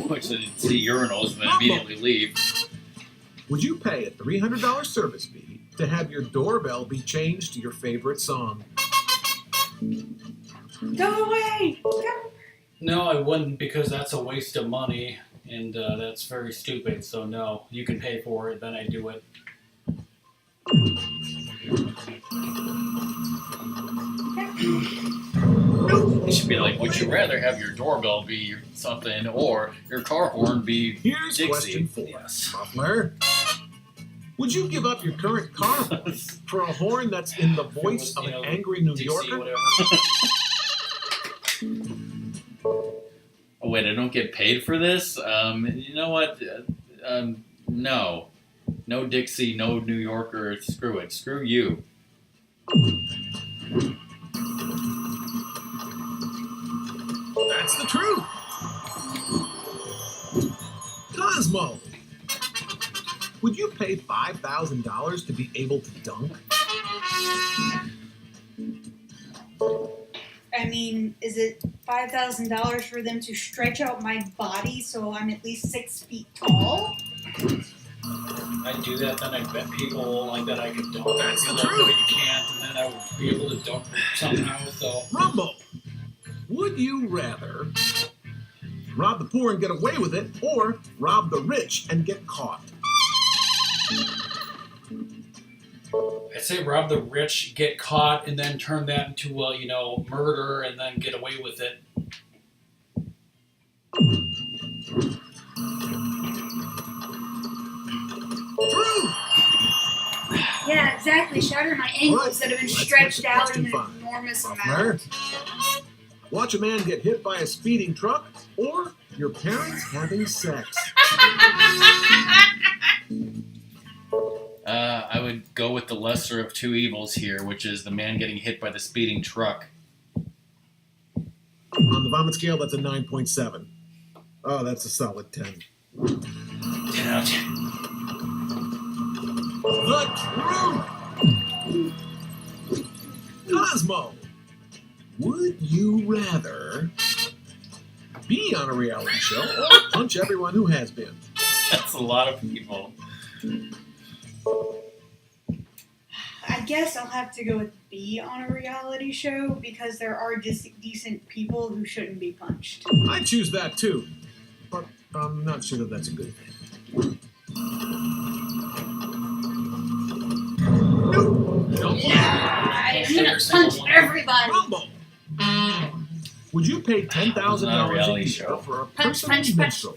which then see urinals and then immediately leave. Would you pay a $300 service fee to have your doorbell be changed to your favorite song? Go away! Go. No, I wouldn't, because that's a waste of money, and that's very stupid. So no, you can pay for it, then I do it. It should be like, would you rather have your doorbell be something or your car horn be Here's Dixie? question 4. Yes. Muffler. Would you give up your current car horn for a horn that's in the voice of an angry New DC, Yorker? whatever. Oh wait, I don't get paid for this? You know what? No. No Dixie, no New Yorker, screw it. Screw you. That's the truth. Cosmo, would you pay $5,000 to be able to dunk? I mean, is it $5,000 for them to stretch out my body so I'm at least 6 feet tall? I'd do that, then I'd bet people like that I could dunk. That's the Like, truth. no, you can't, and then I would be able to dunk somehow. So Rumble, would you rather rob the poor and get away with it, or rob the rich and get caught? I'd say rob the rich, get caught, and then turn that into murder, and then get away with it. True. Yeah, exactly. Shatter my ankles that have been Let's stretched get to out in question an 5. enormous Muffler. amount. Watch a man get hit by a speeding truck, or your parents having sex. I would go with the lesser of two evils here, which is the man getting hit by the speeding truck. On the vomit scale, that's a 9.7. Oh, that's a solid 10. 10 out of 10. The truth! Cosmo, would you rather be on a reality show or punch everyone who has been? That's a lot of people. I guess I'll have to go with B on a reality show because there are decent people who shouldn't be punched. I choose that too, but I'm not sure that that's a good thing. Nope. Yeah, I'm gonna punch everybody. Rumble. Would you pay $10,000 Not a a reality year show. for a Punch, personal punch, punch. minstrel?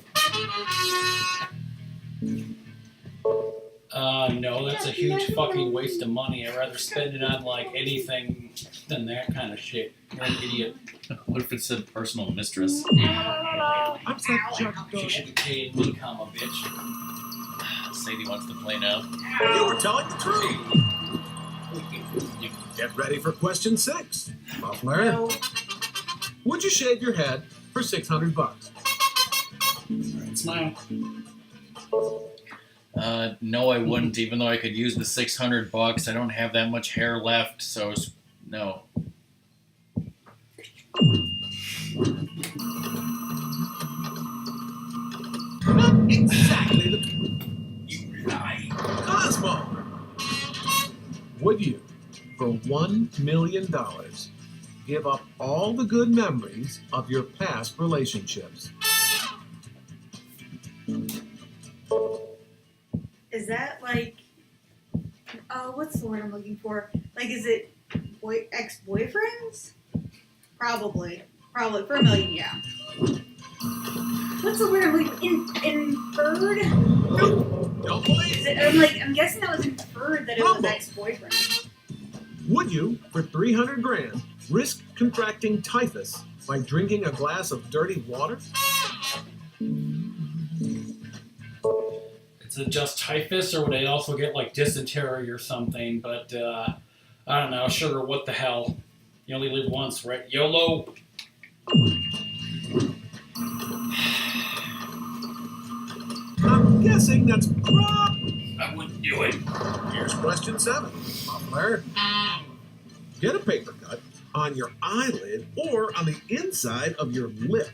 No, that's a huge fucking waste of money. I'd rather spend it on like anything than that kind of shit. You're an idiot. What if it said personal mistress? I'm such a You should be paying me, comma, bitch. Sadie wants to play now. You were telling the truth. Get ready for question 6. Muffler, No. would you shave your head for $600? Alright, smile. No, I wouldn't. Even though I could use the $600, I don't have that much hair left. So no. Not exactly the. You lie. Cosmo, would you, for $1 million, give up all the good memories of your past relationships? Is that like, what's the word I'm looking for? Like, is it ex-boyfriends? Probably for $1 million, yeah. What's the word I'm looking for? Inferred? Don't believe. Is it, I'm guessing that was inferred that it was Rumble. ex-boyfriend. Would you, for 300 grand, risk contracting typhus by drinking a glass of dirty water? Is it just typhus, or would I also get like dysentery or something? But I don't know. Sugar, what the hell? You only live once, right? YOLO. I'm guessing that's I wouldn't do it. Here's question 7. Muffler, get a paper cut on your eyelid or on the inside of your lip.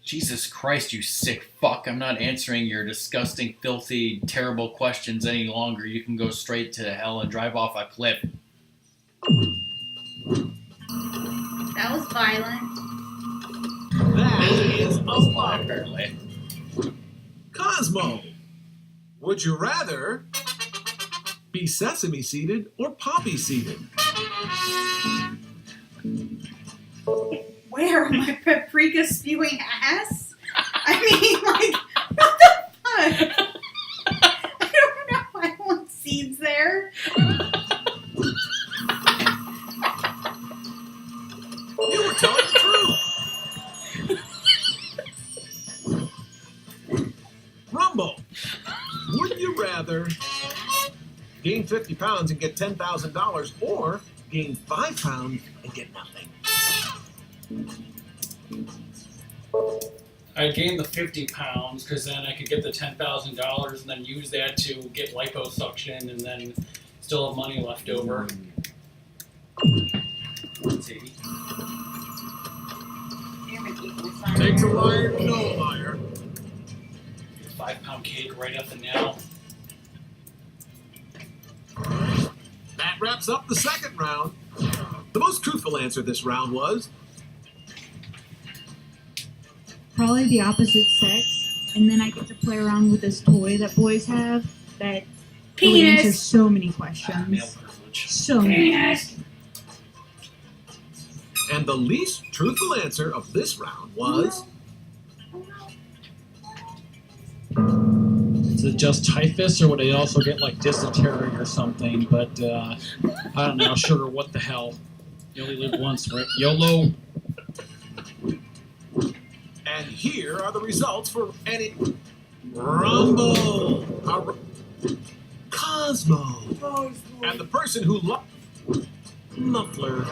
Jesus Christ, you sick fuck. I'm not answering your disgusting, filthy, terrible questions any longer. You can go straight to hell and drive off a cliff. That was violent. That is a lie. Apparently. Cosmo, would you rather be sesame seeded or poppy seeded? Where? My paprika spewing ass? I mean, like, what the fuck? I don't know. I want seeds there. You were telling the truth. Rumble, would you rather gain 50 pounds and get $10,000 or gain 5 pounds and get nothing? I'd gain the 50 pounds because then I could get the $10,000 and then use that to get liposuction and then still have money left over. See? Takes a liar to know a liar. Get a 5-pound cake right up and now. That wraps up the second round. The most truthful answer this round was Probably the opposite sex, and then I get to play around with this toy that boys have that would answer Penis. so many Male questions. privilege. So many. Penis. and the least truthful answer of this round was Is it just typhus, or would I also get like dysentery or something? But I don't know. Sugar, what the hell? You only live once, right? YOLO. And here are the results for any Rumble. Cosmo. And the person who loved Muffler.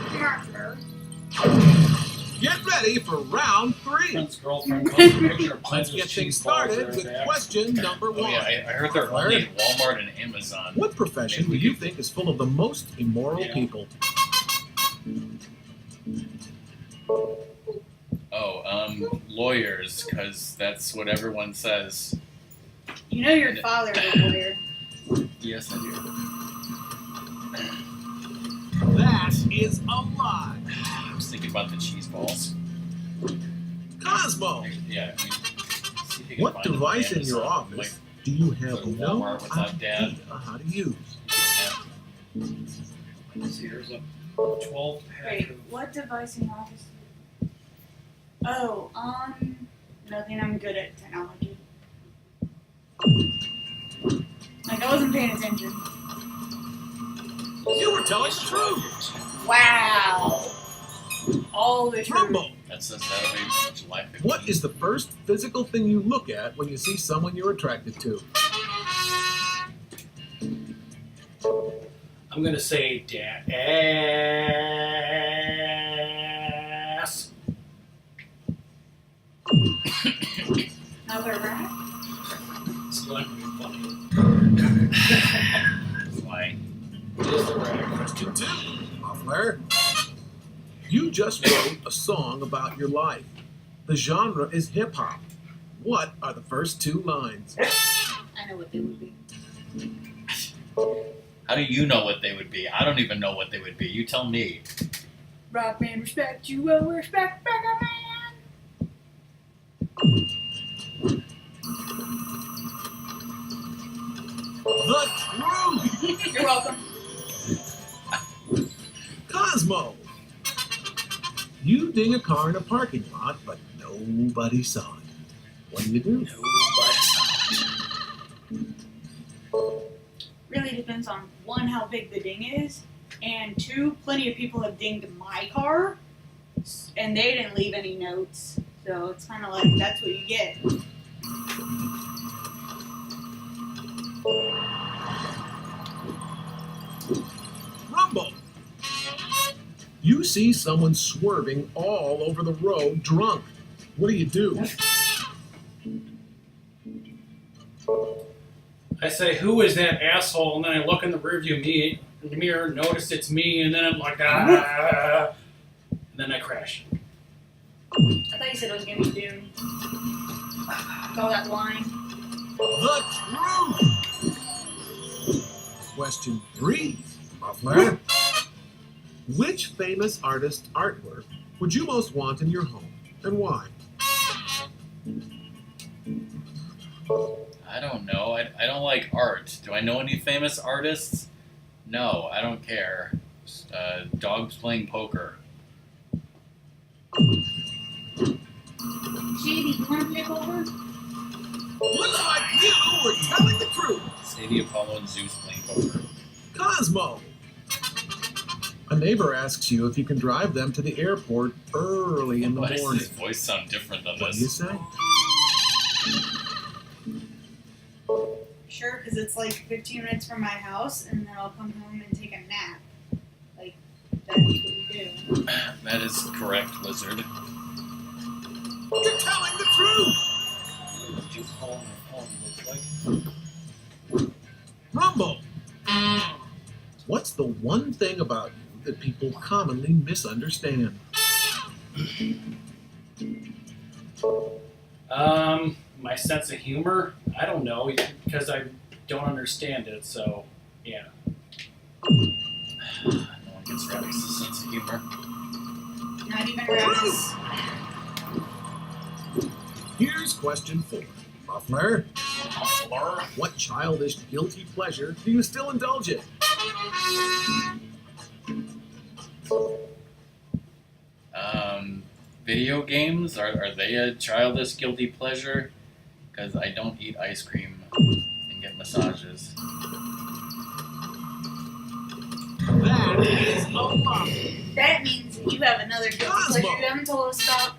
Get ready for round 3. Friend's girlfriend comes to picture of Let's Planters get things cheese balls started there, with Zach. question number 1. Oh yeah, I heard they're only in Walmart and Amazon. What profession do you think is full of the most immoral Yeah. people? Oh, lawyers, because that's what everyone says. You know your father was a lawyer. Yes, I do. That is a lie. I was thinking about the cheese balls. Cosmo. Yeah. I mean, see if you can What find them on device in your Amazon. office do you have go to no Walmart without Dad. idea how to use? Like, See, here's a 12 pack Wait, of what device in your office? Oh, nothing. I'm good at technology. Like, I wasn't paying attention. You were telling the truth. Wow. All the truth. Rumble. That says that July 15th. What is the first physical thing you look at when you see someone you're attracted to? I'm gonna say ass. Another rat? Still not gonna be funny. Why? It is the rat. Question 2. Muffler. You just wrote a song about your life. The genre is hip hop. What are the first 2 lines? I know what they would be. How do you know what they would be? I don't even know what they would be. You tell me. Rock man, respect you will respect Burger Man. The truth. You're welcome. Cosmo. You ding a car in a parking lot, but nobody saw it. What do? Really depends on 1, how big the ding is, and 2, plenty of people have dinged my car, and they didn't leave any notes. So it's kind of like, that's what you get. Rumble. You see someone swerving all over the road drunk. What do? I say, who is that asshole? And then I look in the rearview mirror, notice it's me, and then I'm like, ah. And then I crash. I thought you said it was going to be Dune. Call that line. The truth. Question 3. Muffler. Which famous artist artwork would you most want in your home, and why? I don't know. I don't like art. Do I know any famous artists? No, I don't care. Dogs playing poker. Shady, you want to play over? Looks like you were telling the truth. Sadie, Apollo, and Zeus playing poker. Cosmo. A neighbor asks you if you can drive them to the airport early in the Why does morning. his voice sound different than What do you this? say? Sure, because it's like 15 minutes from my house, and then I'll come home and take a nap. Like, that's what we do. That is correct, Lizard. You're telling the truth. What you call my phone looks like? Rumble. What's the one thing about you that people commonly misunderstand? My sense of humor? I don't know, because I don't understand it, so, yeah. No one gets Ratmus' sense of humor. Not even Ratmus. Here's question 4. Muffler. What childish, guilty pleasure do you still indulge in? Video games, are they a childish guilty pleasure? Because I don't eat ice cream and get massages. That is a lie. That means that you have another guilty pleasure you haven't told us about.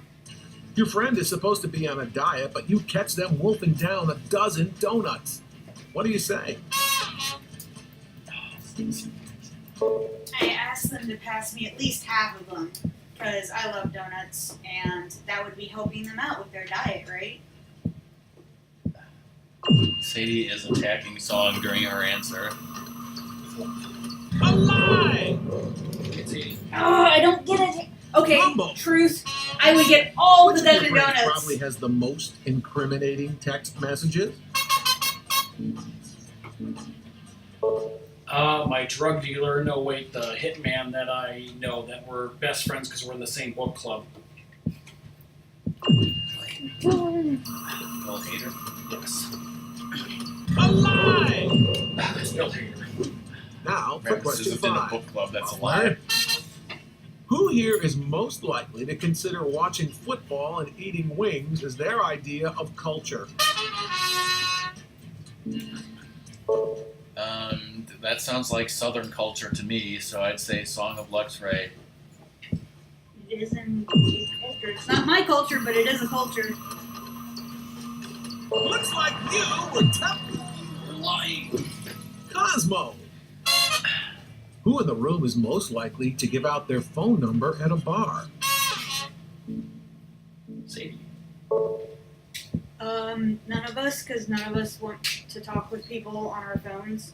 Your friend is supposed to be on a diet, but you catch them wolfing down a dozen donuts. What do you say? I asked them to pass me at least half of them, because I love donuts, and that would be helping them out with their diet, right? Sadie is attacking Song during her answer. A lie! Oh, I don't get it. Okay, Rumble. truth. I would get all Which the of your Dunkin' friends Donuts. probably has the most incriminating text messages? My drug dealer, no wait, the hitman that I know that we're best friends because we're in the same book club. Bill Hader. Yes. A lie! It's Bill Hader. Now for Ratmus question isn't in a 5. book club, that's a Muffler. lie. Who here is most likely to consider watching football and eating wings as their idea of culture? That sounds like Southern culture to me, so I'd say Song of Luxray. It is in a culture. It's not my culture, but it is a culture. Looks like you were Lying. Cosmo. Who in the room is most likely to give out their phone number at a bar? Sadie. None of us, because none of us want to talk with people on our phones.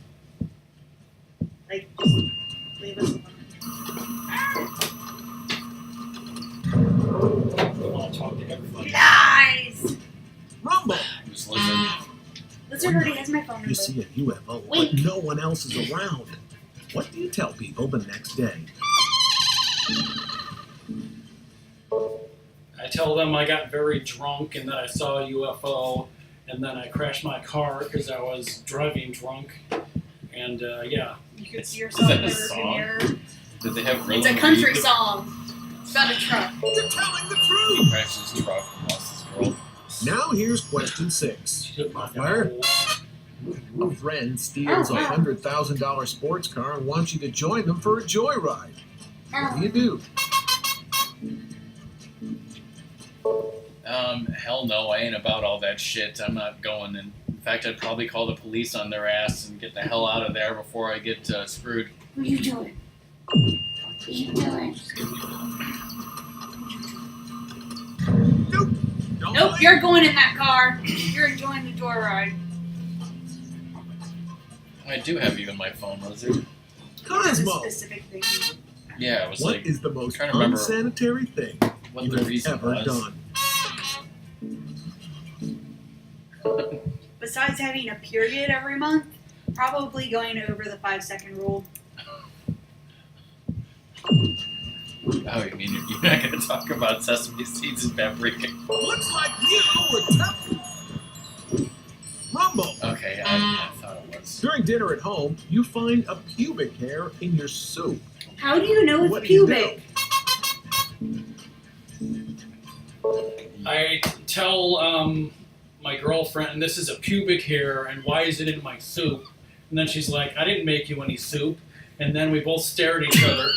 Like, just leave us alone. I'll talk to everybody. Lies! Rumble. Who's lizard? Lizard already has my phone number. You see a UFO, but Wink. no one else is around. What do you tell people the next day? I tell them I got very drunk and that I saw a UFO, and then I crashed my car because I was driving drunk. And yeah, You could see yourself in the Is that a rearview mirror. Did they have It's a rhythm country weed? song. It's about a truck. You're telling the He truth. crashed his truck and lost his girl. Now here's question 6. she took my Muffler. whole- A friend steals Oh, a wow. $100,000 sports car and wants you to join them for a joyride. What do you do? Hell no, I ain't about all that shit. I'm not going. And in fact, I'd probably call the police on their ass and get the hell out of there before I get screwed. What are you doing? What are you doing? Nope. Don't Nope, play. you're going in that car. You're enjoying the joyride. I do have you in my phone, lizard. That's a Cosmo. specific thing. Yeah, I was What like, is the most trying to remember unsanitary thing what you the have reason ever was. done? Besides having a period every month, probably going over the 5-second rule. Oh, you mean you're not going to talk about sesame seeds and paprika? Looks like you were Rumble. Okay, I thought it was. During dinner at home, you find a pubic hair in your soup. How do you know it's What do you pubic? I tell my girlfriend, and this is a pubic hair, and why is it in my soup? And then she's like, I didn't make you any soup. And then we both stare at each other.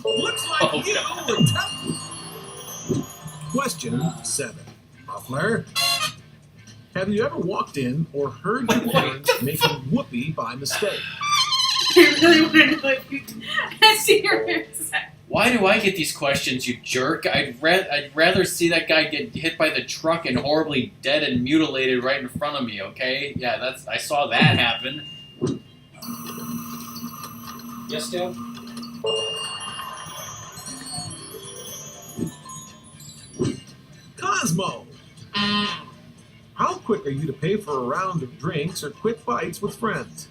Looks like Oh, you were Question 7. Muffler. Have you ever walked in or heard your parents making whoopee by mistake? I really want to know if you. I see your face. Why do I get these questions, you jerk? I'd rather see that guy get hit by the truck and horribly dead and mutilated right in front of me, okay? Yeah, I saw that happen. Yes, Dad? Cosmo. How quick are you to pay for a round of drinks or quick bites with friends?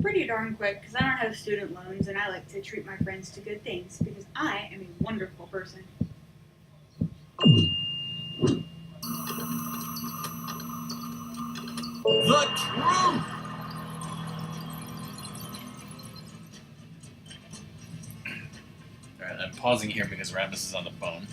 Pretty darn quick, because I don't have student loans and I like to treat my friends to good things because I am a wonderful person. The truth. Alright, I'm pausing here because Ratmus is on the phone.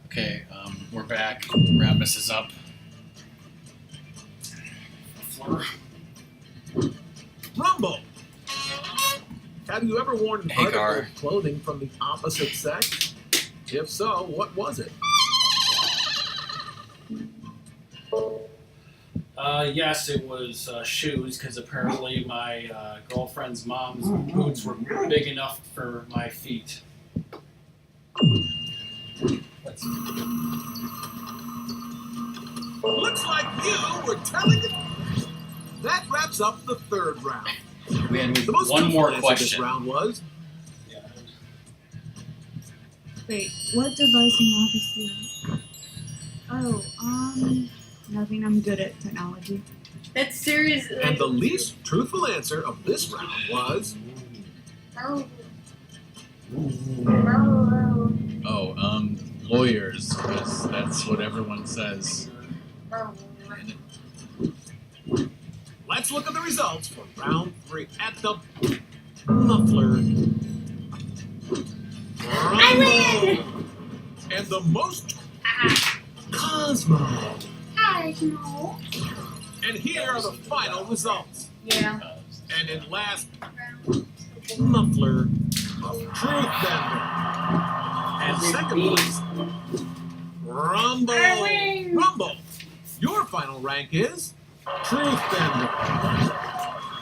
Okay, we're back. Ratmus is up. Floor. Rumble! Have you ever worn an Hey, article Gar. of clothing from the opposite sex? If so, what was it? Yes, it was shoes, because apparently my girlfriend's mom's boots were big enough for my feet. Let's see. Looks like you were telling it. That wraps up the third round. We had The most one more truthful answer this question. round was Yeah. Wait, what device in your office do you have? Oh, nothing. I'm good at technology. That's serious. and the least truthful answer of this round was Oh, lawyers, because that's what everyone says. let's look at the results for round 3 at the muffler. I win! And the most Cosmo. I know. And here are the final results. Yeah. And in last, muffler, Truthbender. And second place, Rumble. I win. Rumble. Your final rank is Truthbender.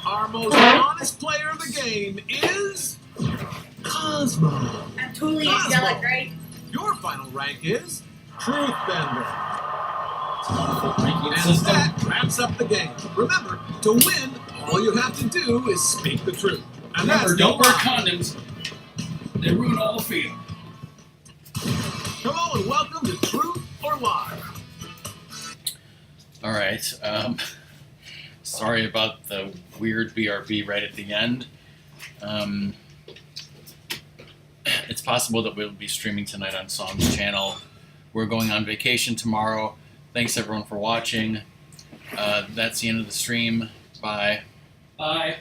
Our most honest player of the game is Cosmo. I'm totally Cosmo. angelic, right? Your final rank is Truthbender. Ranking And system. that wraps up the game. Remember, to win, all you have to do is speak the truth. And Remember, that's don't no wear lie. condoms. They ruin all the feel. Hello and welcome to Truth or Lie. All right. Sorry about the weird BRB right at the end. It's possible that we'll be streaming tonight on Song's channel. We're going on vacation tomorrow. Thanks everyone for watching. That's the end of the stream. Bye. Bye.